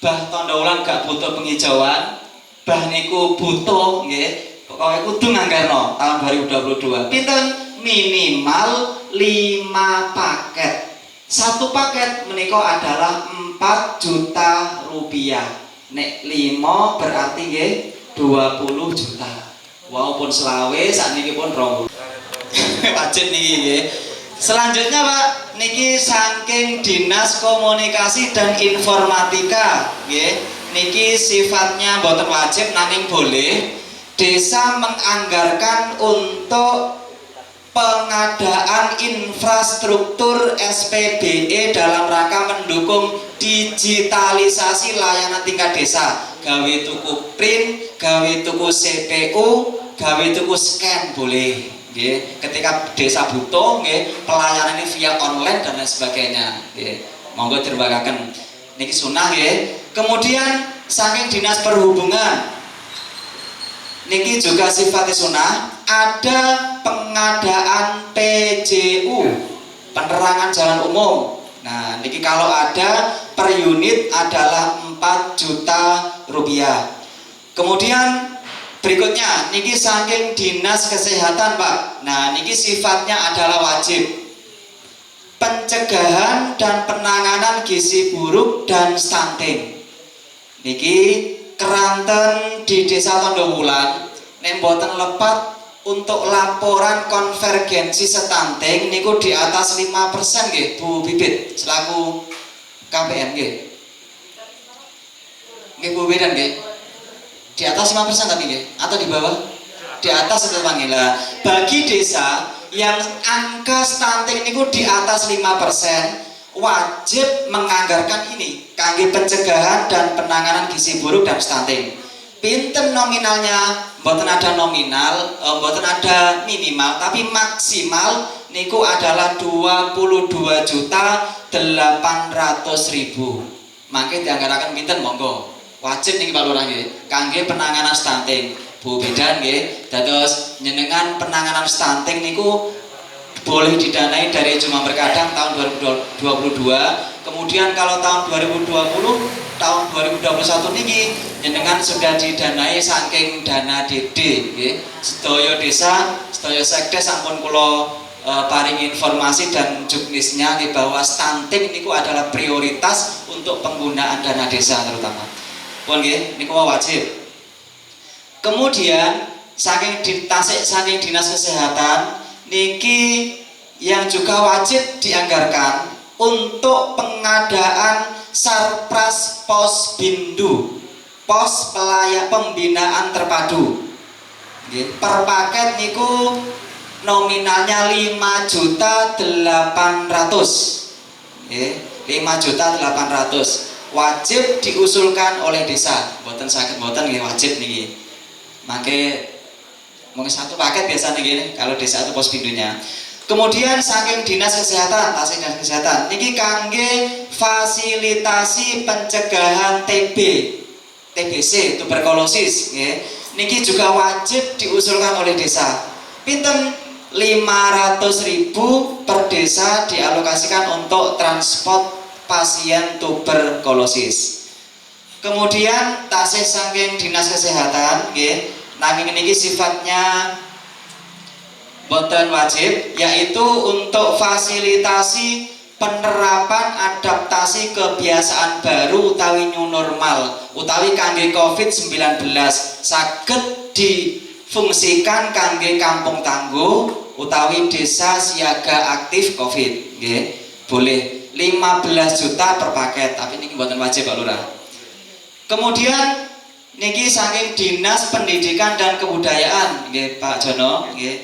Bah tondo ulang gak butuh penghijauan, bah niku butuh nggih. Pokoke kudu nganggarno tahun 2022. Pinten? Minimal 5 paket. Satu paket menika adalah 4 juta rupiah. Nek 5 berarti nggih 20 juta. Walaupun selawe sakniki pun 20. Wajib niki nggih. Selanjutnya Pak, niki saking Dinas Komunikasi dan Informatika nggih. Niki sifatnya boten wajib nanging boleh. Desa menganggarkan untuk pengadaan infrastruktur SPBE dalam rangka mendukung digitalisasi layanan tingkat desa. Gawe tuku print, gawe tuku CPU, gawe tuku scan boleh. Nggih, ketika desa butuh nggih pelayanan ini via online dan lain sebagainya. Nggih, monggo dirbakaken. Niki sunah nggih. Kemudian saking Dinas Perhubungan niki juga sifatnya sunah, ada pengadaan PJU, penerangan jalan umum. Nah, niki kalau ada per unit adalah 4 juta rupiah. Kemudian berikutnya, niki saking Dinas Kesehatan, Pak. Nah, niki sifatnya adalah wajib. Pencegahan dan penanganan gizi buruk dan stunting. Niki keranten di Desa Tondowulan nek mboten lepat untuk laporan konvergensi stunting niku di atas 5% nggih Bu Bibit selaku KPM nggih. Nggih Bu Bibit nggih. Di atas 5% tapi nggih atau di bawah? Di atas itu panggila. Bagi desa yang angka stunting niku di atas 5% wajib menganggarkan ini kangge pencegahan dan penanganan gizi buruk dan stunting. Pinten nominalnya? Mboten ada nominal, mboten ada minimal, tapi maksimal niku adalah 22.800.000. Mangke dianggaraken pinten monggo. Wajib niki Pak Lurah nggih kangge penanganan stunting. Bu Bedan nggih, dados nyenengan penanganan stunting niku boleh didanai dari Jumlah Berkadang tahun 2022. Kemudian kalau tahun 2020, tahun 2021 niki jenengan sudah didanai saking dana DD nggih. Sedaya desa, sedaya sekdes sampun kula paringi informasi dan juknisnya nggih bahwa stunting niku adalah prioritas untuk penggunaan dana desa terutama. Pun nggih niku wajib. Kemudian saking Dinas Kesehatan niki yang juga wajib dianggarkan untuk pengadaan Sarpras Posbindu, pos pembinaan terpadu. Per paket niku nominalnya 5.800.000. 5.800.000 wajib diusulkan oleh desa. Mboten saged mboten nggih wajib niki. Mangke mungkin satu paket biasanya gini kalau desa itu posbindunya. Kemudian saking Dinas Kesehatan, tasih Dinas Kesehatan niki kangge fasilitasi pencegahan TBC, tuberkulosis nggih. Niki juga wajib diusulkan oleh desa. Pinten 500.000 per desa dialokasikan untuk transport pasien tuberkulosis. Kemudian tasih saking Dinas Kesehatan nggih, nanging niki sifatnya boten wajib, yaitu untuk fasilitasi penerapan adaptasi kebiasaan baru utawi new normal utawi kangge COVID-19 saged difungsikan kangge kampung tangguh utawi desa siaga aktif COVID nggih. Boleh 15 juta per paket, tapi niki boten wajib Pak Lurah. Kemudian niki saking Dinas Pendidikan dan Kebudayaan nggih Pak Jono nggih.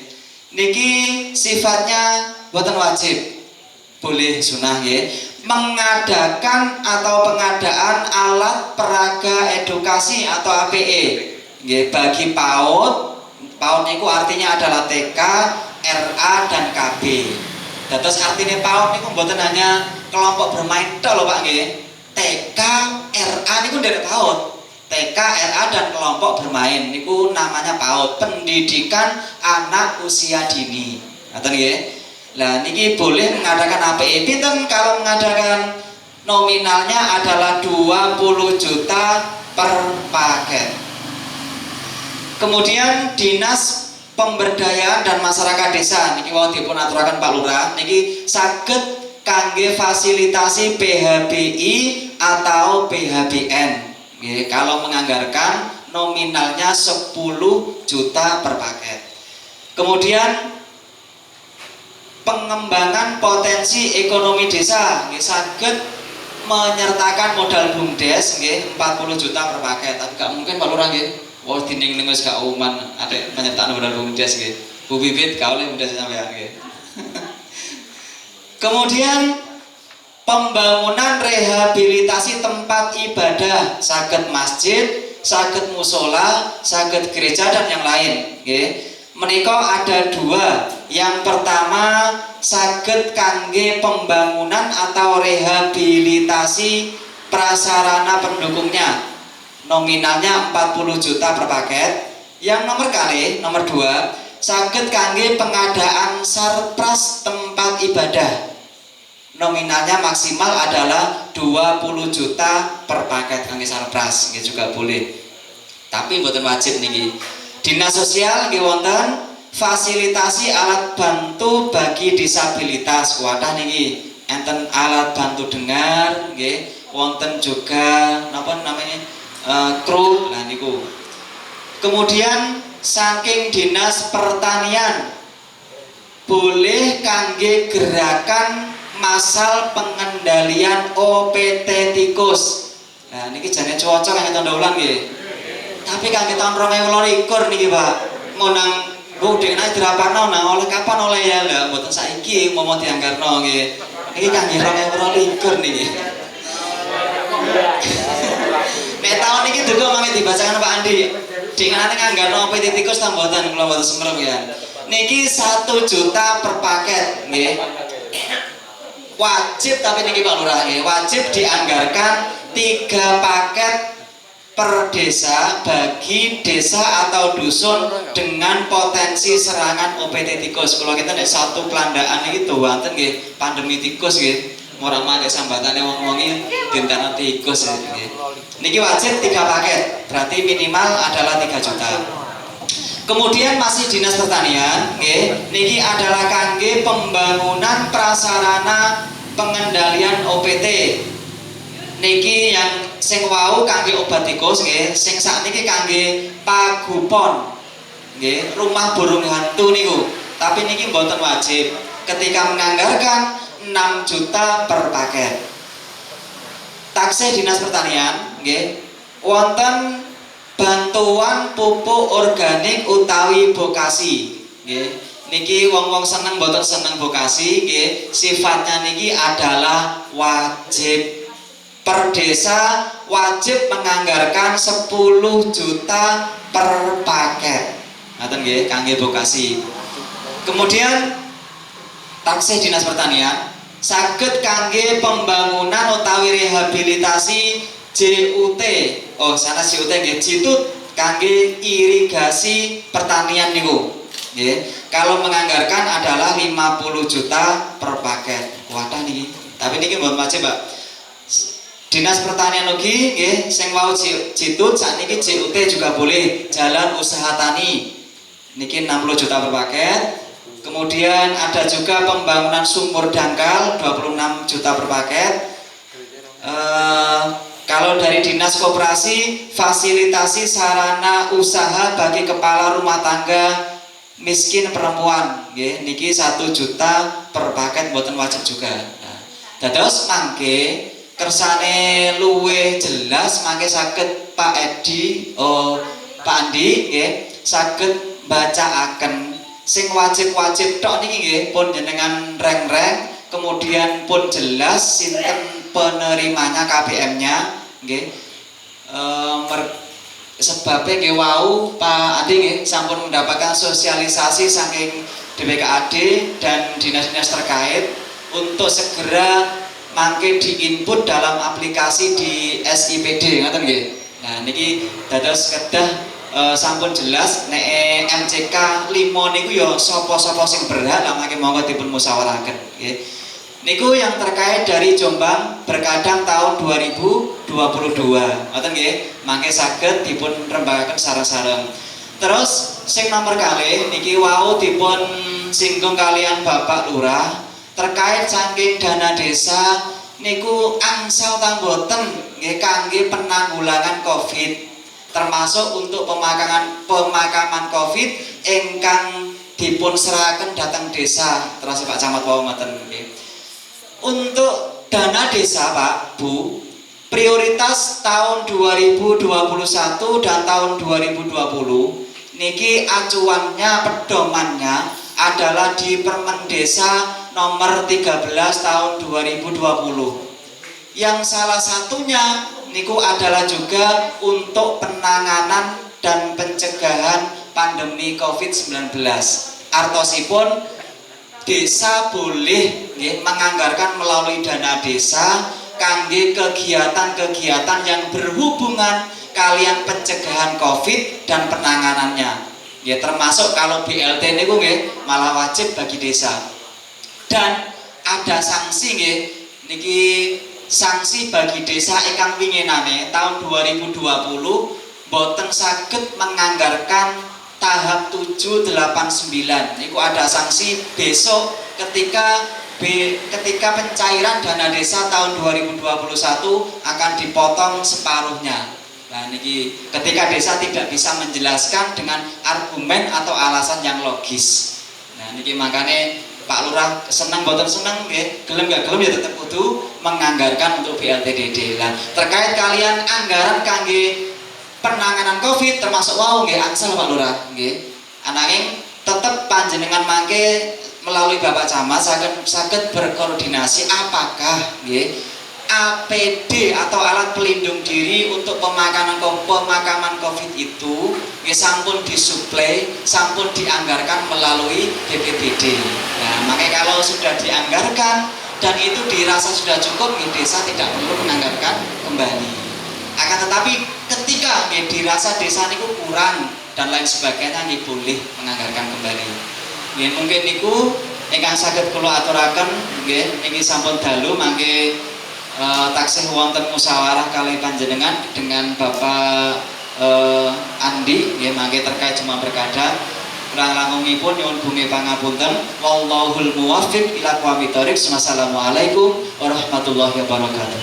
Niki sifatnya boten wajib, boleh sunah nggih, mengadakan atau pengadaan alat peraga edukasi atau APE nggih bagi PAUD. PAUD niku artinya adalah TK, RA dan KB. Dados artine PAUD niku mboten hanya kelompok bermain tok lho Pak nggih. TK, RA niku nderek PAUD. TK, RA dan kelompok bermain niku namanya PAUD, pendidikan anak usia dini. Ngoten nggih. Lah niki boleh mengadakan APE pinten kalau mengadakan nominalnya adalah 20 juta per paket. Kemudian Dinas Pemberdayaan dan Masyarakat Desa niki wau dipun aturaken Pak Lurah niki saged kangge fasilitasi PHBI atau PHBN. Nggih, kalau menganggarkan nominalnya 10 juta per paket. Kemudian pengembangan potensi ekonomi desa nggih saged menyertakan modal BUMDes nggih 40 juta per paket. Tapi gak mungkin Pak Lurah nggih. Wah dining-ning wis gak uman atik menyertakan modal BUMDes nggih. Bu Bibit gak oleh BUMDes sampeyan nggih. Kemudian pembangunan rehabilitasi tempat ibadah saged masjid, saged musola, saged gereja dan yang lain. Menika ada dua. Yang pertama saged kangge pembangunan atau rehabilitasi prasarana pendukungnya. Nominalnya 40 juta per paket. Yang nomor dua saged kangge pengadaan sarpras tempat ibadah. Nominalnya maksimal adalah 20 juta per paket kangge sarpras, nggih juga boleh. Tapi mboten wajib niki. Dinas Sosial nggih wonten fasilitasi alat bantu bagi disabilitas. Kuatah niki enten alat bantu dengar nggih, wonten juga napa namanya kru lah niku. Kemudian saking Dinas Pertanian boleh kangge gerakan masal pengendalian OPT tikus. Nah niki jane cocok kangge tanda ulang nggih. Tapi kangge tahun 2022 niki Pak. Ngonang Bu dekna dirapano nang oleh kapan oleh ya lha mboten saiki mau dianggarno nggih. Niki kangge 2022 niki. Nek tahun niki duga mangke dibacakan Pak Andi. Denganane nganggarno OPT tikus ta mboten kula mboten semrep ya. Niki 1 juta per paket nggih. Wajib tapi niki Pak Lurah ya, wajib dianggarkan 3 paket per desa bagi desa atau dusun dengan potensi serangan OPT tikus. Kalau kita nek satu pelandaan iki wonten nggih pandemi tikus nggih. Ora mate sambatane wong-wong iki dinten tikus nggih. Niki wajib 3 paket, berarti minimal adalah 3 juta. Kemudian masih Dinas Pertanian, niki adalah kangge pembangunan prasarana pengendalian OPT. Niki yang sing wau kangge obat tikus, sing sakniki kangge pagupon, rumah burung hantu niku. Tapi niki mboten wajib. Ketika menganggarkan 6 juta per paket. Taksih Dinas Pertanian, wonten bantuan pupuk organik utawi bokasi, niki wong-wong seneng mboten seneng bokasi, sifatnya niki adalah wajib. Per desa wajib menganggarkan 10 juta per paket. Ngaten nggih kangge bokasi. Kemudian taksih Dinas Pertanian saged kangge pembangunan utawi rehabilitasi JUT. Oh, sana JUT nggih, Jitut kangge irigasi pertanian niku. Nggih. Kalau menganggarkan adalah 50 juta per paket. Wadah niki. Tapi niki mboten wajib, Pak. Dinas Pertanian ugi nggih sing wau Jitut sakniki JUT juga boleh. Jalan Usaha Tani. Niki 60 juta per paket. Kemudian ada juga pembangunan sumur dangkal 26 juta per paket. Kalau dari Dinas Koperasi fasilitasi sarana usaha bagi kepala rumah tangga miskin perempuan, niki 1 juta per paket, mboten wajib juga. Dados mangke kersane luwih jelas mangke saged Pak Edi, Pak Andi, saged bacaaken sing wajib-wajib tok niki nggih pun jenengan reng-reng, kemudian pun jelas sinten penerimanya KBM-nya nggih. Sebabnya nggih wau Pak Adi nggih sampun mendapatkan sosialisasi saking DPKAD dan dinas-dinas terkait untuk segera mangke diinput dalam aplikasi di SIPD, ngoten nggih. Nah niki dados kedah sampun jelas nek MCK 5 niku ya sapa-sapa sing berhak lah mangke monggo dipun musyawarahaken nggih. Niku yang terkait dari Jombang Berkadang tahun 2022. Ngoten nggih, mangke saged dipun rembagaken sareng-sareng. Terus sing nomor kalih niki wau dipun singgung kalian Bapak Lurah terkait saking dana desa niku angsal ta mboten nggih kangge penanggulangan Covid, termasuk untuk pemakaman Covid ingkang dipun serahaken dhateng desa. Terus Pak Camat wau ngoten nggih. Untuk dana desa Pak Bu, prioritas tahun 2021 dan tahun 2020 niki acuannya pedomannya adalah di Permen Desa nomor 13 tahun 2020 yang salah satunya niku adalah juga untuk penanganan dan pencegahan pandemi COVID-19. Artosipun desa boleh menganggarkan melalui dana desa kangge kegiatan-kegiatan yang berhubungan kalian pencegahan COVID dan penanganannya. Ya termasuk kalau BLT niku nggih malah wajib bagi desa. Dan ada sanksi nggih niki sanksi bagi desa ingkang winginane tahun 2020 boten saged menganggarkan tahap 789. Niku ada sanksi besok ketika pencairan dana desa tahun 2021 akan dipotong separuhnya. Nah niki ketika desa tidak bisa menjelaskan dengan argumen atau alasan yang logis. Nah niki makanya Pak Lurah senang boten senang nggih, gelem gak gelem ya tetap kudu menganggarkan untuk BLTDD. Nah terkait kalian anggaran kangge penanganan Covid termasuk wau nggih angsal Pak Lurah nggih. Ananging tetap panjenengan mangke melalui Bapak Camat saged berkoordinasi apakah nggih APD atau alat pelindung diri untuk pemakaman Covid itu sampun disuplai, sampun dianggarkan melalui BPBD. Nah, makanya kalau sudah dianggarkan dan itu dirasa sudah cukup, desa tidak perlu menganggarkan kembali. Akan tetapi ketika dirasa desa niku kurang dan lain sebagainya, boleh menganggarkan kembali. Mungkin niku ingkang saged kula aturaken nggih niki sampun dalu mangke taksih wonten musyawarah kalih panjenengan dengan Bapak Andi nggih mangke terkait Jombang Berkadang. Kurang langkungipun nyuwun bungi pangapunten. Wallahul muwaffiq ila aqwamit thoriq. Wassalamualaikum warahmatullahi wabarakatuh.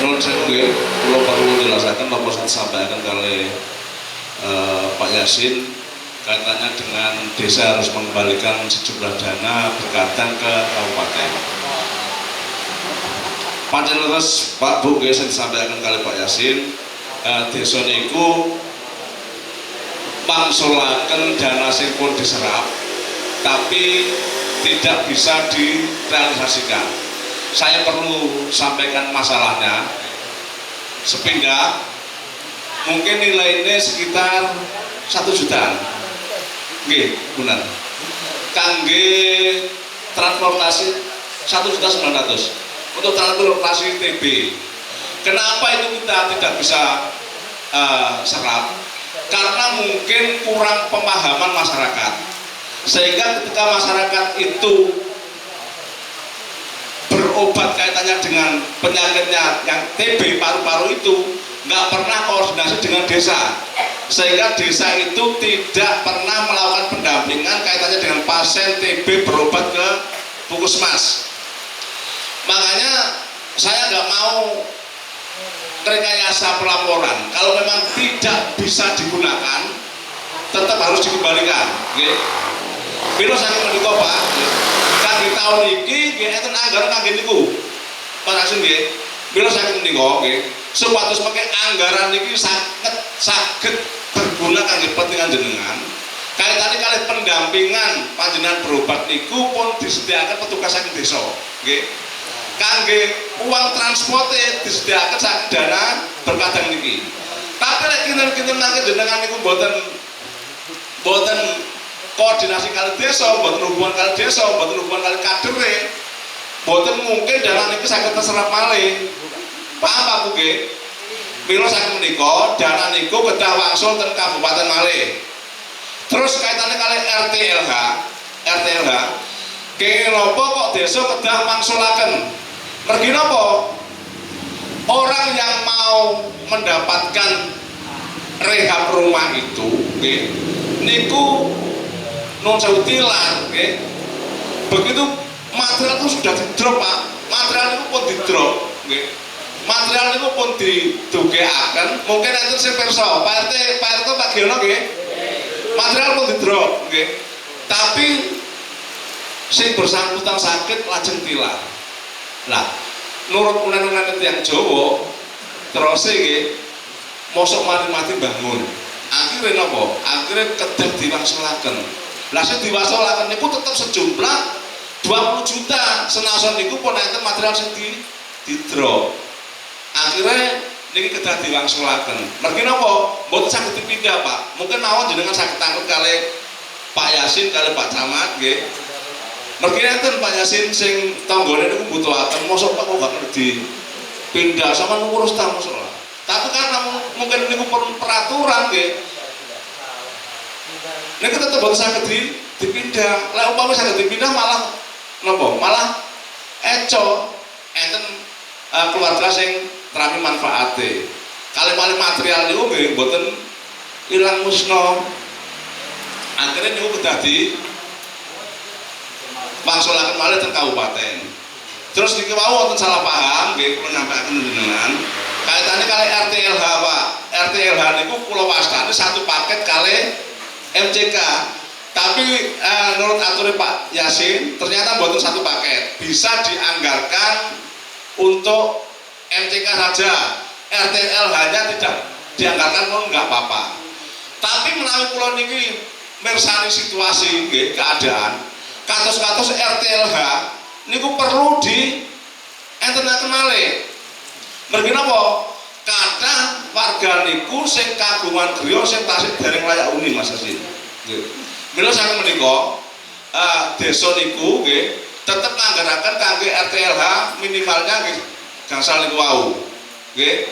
Menurut saya nggih kula perlu jelasaken napa sing disampaikan kalih Pak Yasin kaitannya dengan desa harus mengembalikan sejumlah dana berkaitan ke kabupaten. Pancen terus Pak Bu nggih sing disampaikan kalih Pak Yasin, desa niku mangsulaken dana sing pun diserap tapi tidak bisa direalisasikan. Saya perlu sampaikan masalahnya sepindah mungkin nilainya sekitar 1 jutaan. Nggih, benar. Kangge transportasi 1.900.000 untuk transportasi TB. Kenapa itu kita tidak bisa serap? Karena mungkin kurang pemahaman masyarakat. Sehingga ketika masyarakat itu berobat kaitannya dengan penyakitnya yang TB paru-paru itu nggak pernah koordinasi dengan desa, sehingga desa itu tidak pernah melakukan pendampingan kaitannya dengan pasien TB berobat ke puskesmas. Makanya saya nggak mau rekayasa pelaporan. Kalau memang tidak bisa digunakan, tetap harus dikembalikan. Bila saya menikah Pak, kan di tahun ini kita anggaran kangge niku, Pak Rasul nggih. Bila saya menikah, supados pakai anggaran ini saged berguna kangge kepentingan jenengan. Kaitannya kali pendampingan panjenengan berobat niku pun disediakan petugas saking desa, nggih. Kangge uang transportnya disediakan saking dana berkadang niki. Tapi lek kinten-kinten nang jenengan niku mboten koordinasi kali desa, mboten hubungan kali desa, mboten hubungan kali kadere, mboten mungkin dana niki saged terserap malih. Paham Pak Buge? Mila saking menika dana niku kedah wangsul ten Kabupaten Malih. Terus kaitannya kali RTLH, kenapa kok desa kedah mangsulaken? Mergi napa? Orang yang mau mendapatkan rehab rumah itu, niku nun sewu tilar, begitu material itu sudah di drop Pak, material itu pun di drop, material itu pun didugeaken, mungkin nanti saya perso, Pak RT Pak Giono, material pun di drop, tapi sing bersangkutan sakit lajeng tilar. Lah, nurut unen-unen yang Jawa, terus mosok mati bangun. Akhirnya napa? Akhirnya kedah diwangsulaken. Lah sing diwangsulaken niku tetep sejumlah 20 juta. Senajan niku pun enten material sing di-drop. Akhirnya niki kedah diwangsulaken. Mergi napa? Mboten saged dipindah, Pak. Mungkin mawon jenengan saged tangkep kali Pak Yasin kali Pak Camat nggih. Mergi enten Pak Yasin sing tanggane niku butuhaken, mosok Pak kok gak dipindah sama ngurus ta mosok. Tapi karena mungkin niku peraturan nggih. Niku tetep boten saged dipindah. Lek umpama saged dipindah malah napa? Malah eco enten keluarga sing terami manfaate. Kali material niku nggih boten ilang musna. Akhirnya niku kedah di wangsulaken malih teng kabupaten. Terus niki wau wonten salah paham nggih kula nyampaiaken jenengan. Kaitane kali RTLH Pak. RTLH niku kula wastani satu paket kali MCK. Tapi menurut aturan Pak Yasin ternyata mboten satu paket. Bisa dianggarkan untuk MCK saja. RTLH-nya tidak dianggarkan pun enggak apa-apa. Tapi menawi kula niki mirsani situasi nggih keadaan kados-kados RTLH niku perlu di entenaken malih. Mergi napa? Kathah warga niku sing kagungan griya sing tasih dereng layak huni Mas Yasin. Nggih. Mila saking menika desa niku nggih tetep nganggaraken kangge RTLH minimalnya nggih gangsal niku wau. Nggih.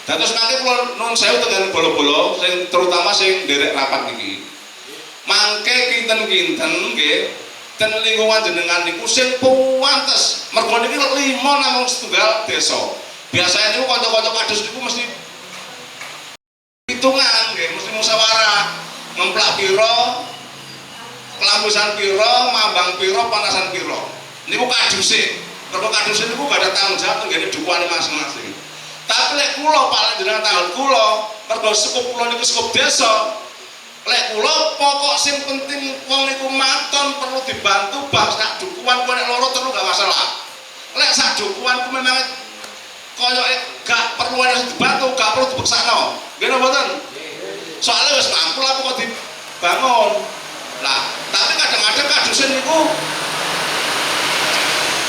Dados mangke kula nuwun sewu tengen bolo-bolo sing terutama sing nderek rapat niki. Mangke kinten-kinten nggih ten lingkungan jenengan niku sing puwantes. Mergo niki 5 namung setunggal desa. Biasanya niku kanca-kanca kadus niku mesti hitungan nggih, mesti musyawarah. Ngemplak piro, kelambusan piro, mambang piro, panasan piro. Niku kaduse. Mergo kaduse niku gak ada tanggung jawab nggih dukuane masing-masing. Tapi lek kula paling jenengan tanggung kula, mergo sekup kula niku sekup desa. Lek kula pokok sing penting wong niku maton perlu dibantu bah sak dukuhan kok nek loro telu gak masalah. Lek sak dukuhan ku memang koyoke gak perlu harus dibantu, gak perlu dibeksakno. Nggih napa mboten? Soalnya wis mampu lah kok dibangun. Lah, tapi kadang-kadang kadusen niku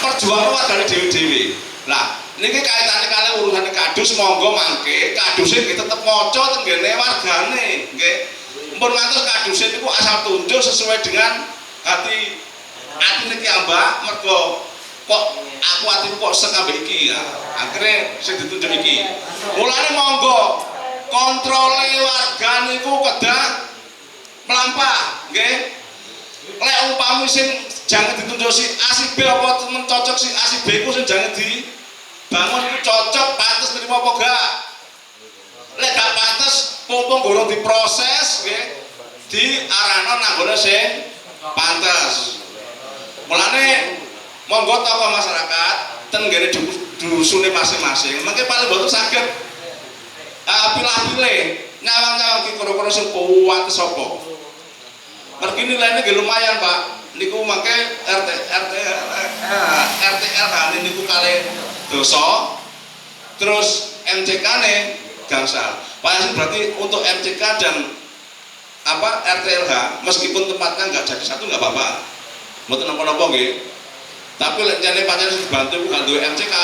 perjuangan wargane dhewe-dhewe. Lah, niki kaitane kali urusan kadus monggo mangke kaduse nggih tetep maca teng ngene wargane, nggih. Mumpun ngantos kaduse niku asal tunjuk sesuai dengan hati niki ambak mergo kok aku atiku kok sek ambek iki ya. Akhire sing ditunjuk iki. Mulane monggo kontrole warga niku kedah melampah, nggih. Lek umpami sing jangan ditunjuk si A si B apa temen cocok si A si B ku sing jangan dibangun iku cocok pantes terima apa gak. Lek gak pantes mumpung gorong diproses nggih diarahno nang gone sing pantes. Mulane monggo tokoh masyarakat ten ngene dusune masing-masing mengke paling boten saged pilah-pilih nyawang-nyawang ki kira-kira sing kuwates sapa. Mergi nilainya nggih lumayan Pak. Niku mangke RTLH niku kali dosa. Terus MCK-ne gangsal. Pak Yasin berarti untuk MCK dan RTLH meskipun tempatnya nggak jadi satu nggak apa-apa. Mboten napa-napa nggih. Tapi lek jane pancen dibantu gak duwe MCK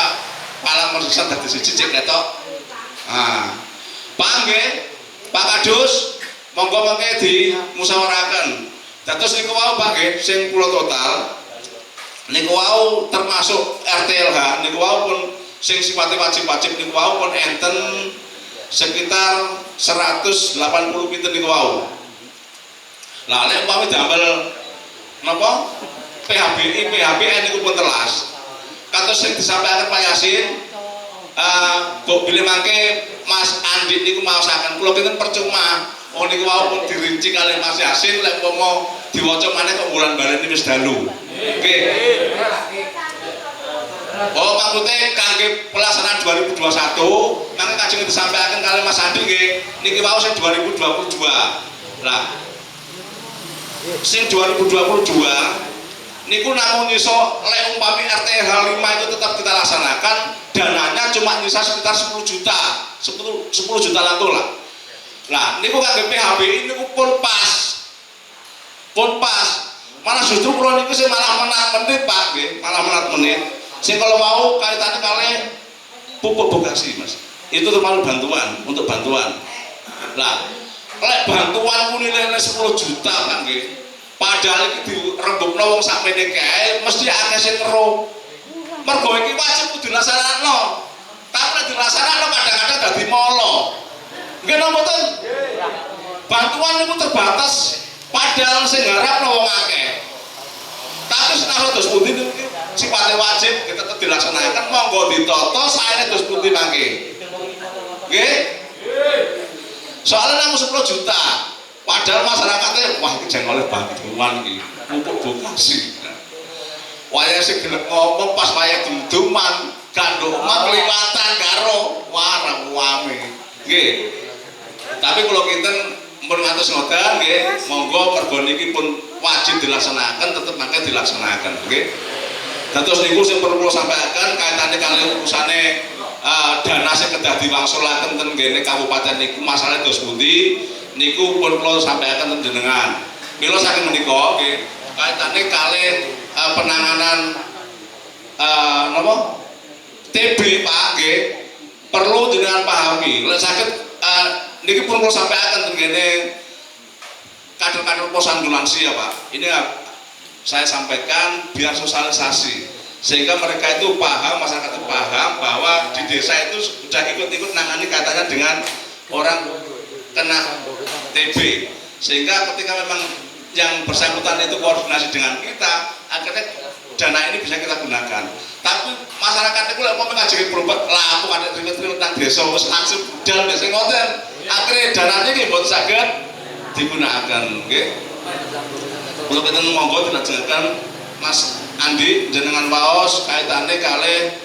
palang mersisan dadi siji cek ketok. Pak nggih, Pak Kadus, monggo mengke dimusyawarahaken. Dados niku wau Pak nggih sing kula total niku wau termasuk RTLH niku wau pun sing sifatnya wajib-wajib niku wau pun enten sekitar 180 pinten niku wau. Lah nek umpami damel napa PHBI PHBN niku pun telas. Kados sing disampaikan Pak Yasin, Mbok bilih mangke Mas Andi niku maosaken kula kinten percuma. Oh niku wau pun dirinci kalih Mas Yasin lek umpama diwaca maneh kok bulan baleni wis dalu. Nggih. Oh maksudnya kangge pelaksanaan 2021 mangke kajeng disampaikan kalih Mas Andi nggih niki wau sing 2022. Lah sing 2022 niku namung iso lek umpami RTH 5 itu tetap kita laksanakan, dananya cuma nyisa sekitar 10 juta 10 juta lantul lah. Nah niku kangge PHBI niku pun pas malah justru kula niku sing malah menit Pak nggih, malah menit sing kalau mau kaitannya kalih pupuk bokasi Mas, itu termasuk bantuan untuk bantuan. Lah lek bantuan ku nilainya 10 juta Pak nggih, padahal iki dirembukno wong sakmene kae mesti akeh sing ngeruh. Mergo iki wajib kudu dilaksanakno. Tapi nek dilaksanakno kadang-kadang dadi molo. Nggih napa mboten? Bantuan niku terbatas padahal sing ngarepno wong akeh. Tapi senajan dos pundi niku sifatnya wajib kita tetep dilaksanakan, monggo ditata saene dos pundi mangke. Nggih? Soalnya namung 10 juta. Padahal masyarakatnya, wah ini jangan oleh bantuan ini, pupuk bokasi. Wayang sing gelem ngomong pas wayang dumduman, gandok mak kliwatan karo warang wame. Nggih. Tapi kalau kita mun ngatos ngoten nggih, monggo mergo niki pun wajib dilaksanakan, tetep mangke dilaksanakan, nggih. Dados niku sing perlu kula sampaikan kaitane kali urusane dana sing kedah diwangsulaken ten ngene kabupaten niku masalah dos pundi niku pun kula sampaikan ten jenengan. Mila saking menika nggih kaitane kalih penanganan napa TB Pak nggih perlu jenengan pahami. Lek saged niki pun kula sampaikan ten ngene kader-kader pos ambulansi ya Pak. Ini saya sampaikan biar sosialisasi sehingga mereka itu paham, masyarakat itu paham bahwa di desa itu sudah ikut-ikut nangani katanya dengan orang kena TB, sehingga ketika memang yang bersangkutan itu koordinasi dengan kita akhirnya dana ini bisa kita gunakan. Tapi masyarakat itu mau mengajari berobat lah aku ada ribet-ribet tentang desa langsung budal desa ngoten akhirnya dananya ini buat saged digunakan nggih. Untuk kita monggo dilajengaken Mas Andi jenengan waos kaitane kalih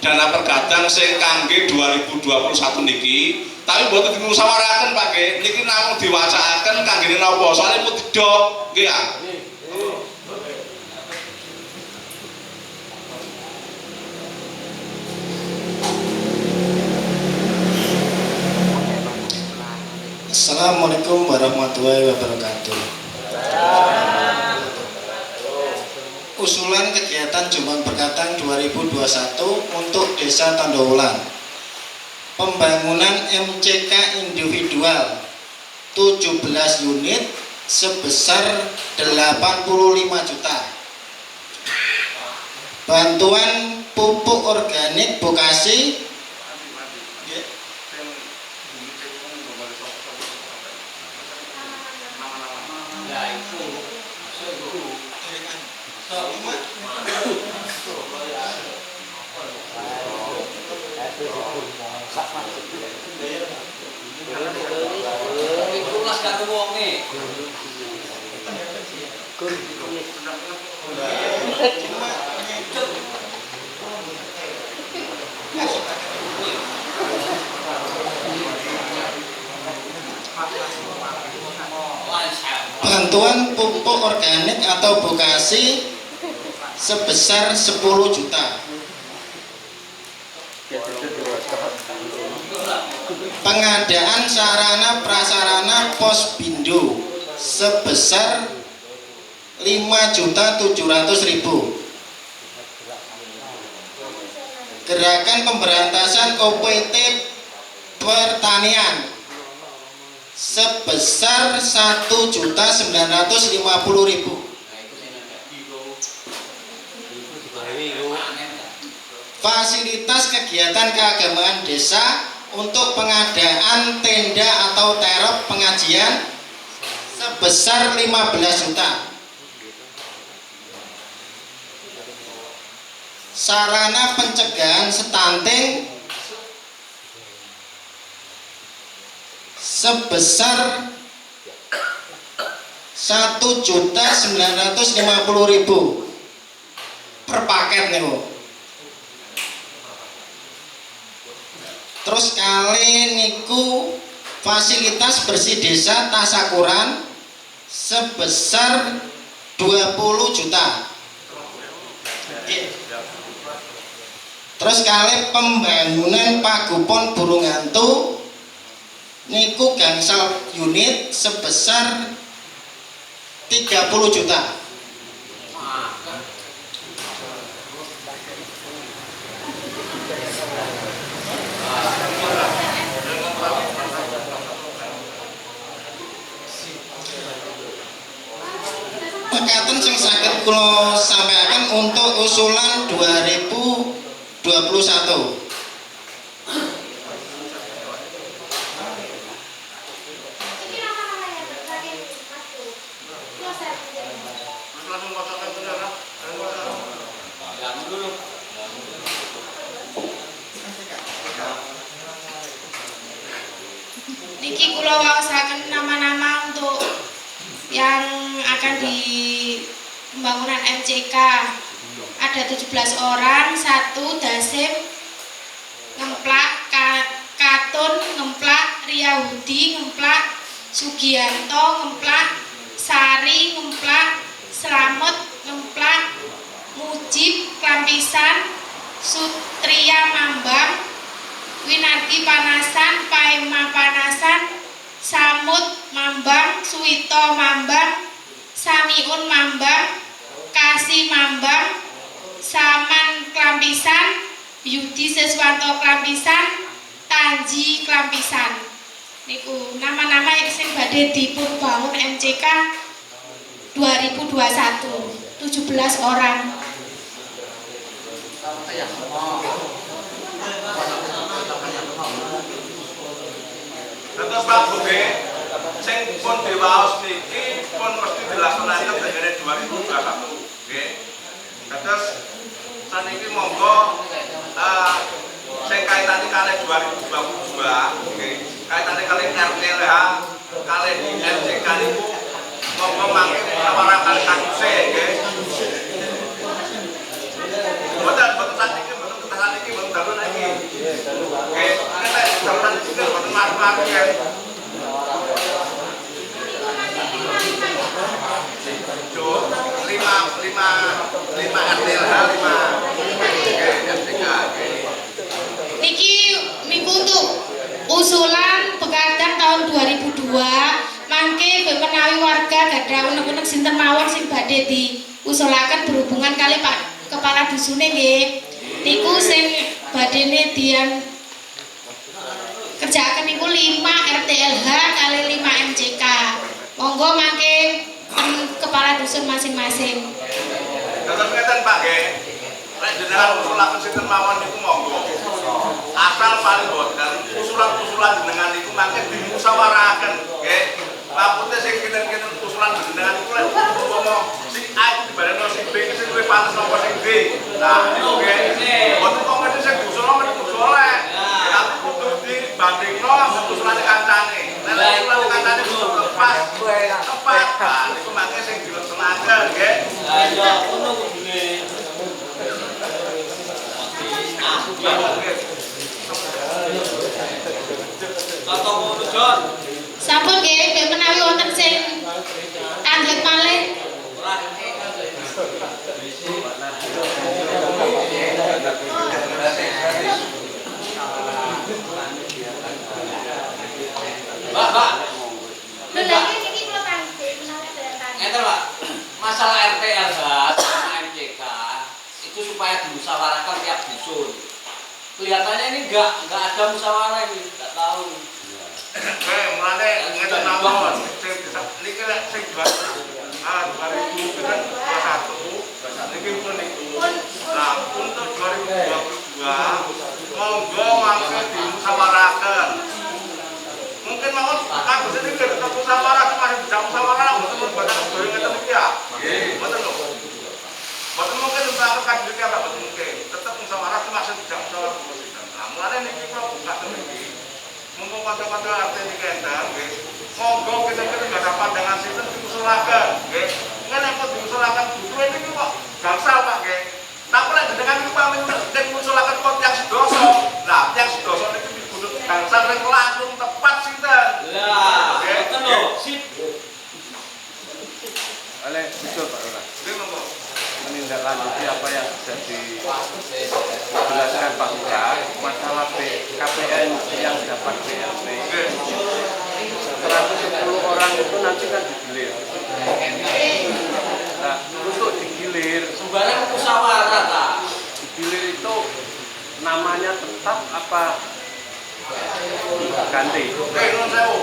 dana pergadang sing kangge 2021 niki, tapi mboten dimusawarahaken Pak nggih. Niki namung diwacaaken kangge napa? Soale mung didok nggih ya. Assalamualaikum warahmatullahi wabarakatuh. Usulan kegiatan Jumat Berkatang 2021 untuk Desa Tandowulan. Pembangunan MCK individual 17 unit sebesar 85 juta. Bantuan pupuk organik bokasi bantuan pupuk organik atau bokasi sebesar 10 juta. Pengadaan sarana prasarana Posbindo sebesar 5.700.000. Gerakan pemberantasan OPT pertanian sebesar 1.950.000. Fasilitas kegiatan keagamaan desa untuk pengadaan tenda atau terop pengajian sebesar 15 juta. Sarana pencegahan stunting sebesar 1.950.000 per paket nih Bu. Terus kali niku fasilitas bersih desa tasakuran sebesar 20 juta. Terus kali pembangunan pagupon burung hantu niku gangsal unit sebesar 30 juta. Mekaten sing saged kula sampaikan untuk usulan 2021. Niki kula waosaken nama-nama untuk yang akan di pembangunan MCK. Ada 17 orang, 1 Dasim ngemplak, Katun ngemplak, Riyahudi ngemplak, Sugianto ngemplak, Sari ngemplak, Slamet ngemplak, Mujib Klampisan, Sutria Mambang, Winardi Panasan, Paema Panasan, Samut Mambang, Suwito Mambang, Samiun Mambang, Kasih Mambang, Saman Klampisan, Yudi Seswanto Klampisan, Tanji Klampisan. Niku nama-nama yang sing badhe dipun bangun MCK 2021, 17 orang. Terus Pak Buge, sing pun diwaos niki pun mesti dilaksanakan dengan 2021. Oke. Terus saniki monggo sing kaitane kali 2022, oke. Kaitane kali RLH kali di MCK niku monggo mangke musyawarah kali takuse, nggih. Boten saniki boten dalu lagi. Oke, nek sampeyan juga boten maru-maru ya. lima RLH 5 MCK. Niki minggu untuk usulan Bekadang tahun 2002 mangke menawi warga gadah unek-unek sinten mawon sing badhe diusulaken berhubungan kali Pak Kepala Dusune nggih. Niku sing badene dian kerjaaken niku 5 RTLH kali 5 MCK. Monggo mangke Kepala Dusun masing-masing. Terus ngeten Pak nggih. Nek jenengan usulaken sinten mawon niku monggo. Asal paling boten usulan-usulan jenengan niku mangke dimusyawarahkan nggih. Maksudnya sing kinten-kinten usulan jenengan niku lek umpama sing A dibandingno sing B sing luwih pantes napa sing D. Nah, niku nggih. Boten kok mesti sing diusulno mesti diusulne. Tapi kudu dibandingno usulane kancane. Nek usulane kancane tepat. Nah, niku mangke sing dilaksanaken nggih. Ayo ngono kudune. Atau ngono Jon. Sampun nggih, nek menawi wonten sing tanglet malih. Mbak. Lha lagi niki kula tanglet menawi datang. Ngeten Pak. Masalah RTLH sama MCK itu supaya dimusyawarahkan tiap dusun. kelihatannya ini nggak ada musyawarah ini, nggak tahu. Oke, mulane ngeten mawon. Sing bisa niki lek sing 2021 niki pun niku. Nah, untuk 2022 monggo mangke dimusyawarahkan. Mungkin mawon kados iki tetep musyawarah masih bisa musyawarah mboten banyak goreng ngeten iki ya. Nggih, mboten lho. Mboten mungkin untuk kados iki apa mboten mungkin. Tetep musyawarah masih bisa musyawarah. Nah, mulane niki kula buka niki. Mumpung kanca-kanca arti niki endang nggih. Monggo kita nggak ada pandangan sinten diusulkan nggih. Ngene kok diusulkan justru ini kok gangsal Pak nggih. Tapi lek jenengan iki pamit nek ngusulaken kok yang sedoso. Lah, yang sedoso niki dibunut gangsal ning langsung tepat sinten. Lah, ngoten lho. Sip. Oleh betul Pak Lurah. Nggih monggo. Menindaklanjuti apa yang sudah dijelaskan Pak Lurah, masalah KPN yang dapat BLT 110 orang itu nanti kan digilir. Nah, untuk digilir, Sebenarnya musyawarah ta. digilir itu namanya tetap apa ganti? Oke, nuwun sewu.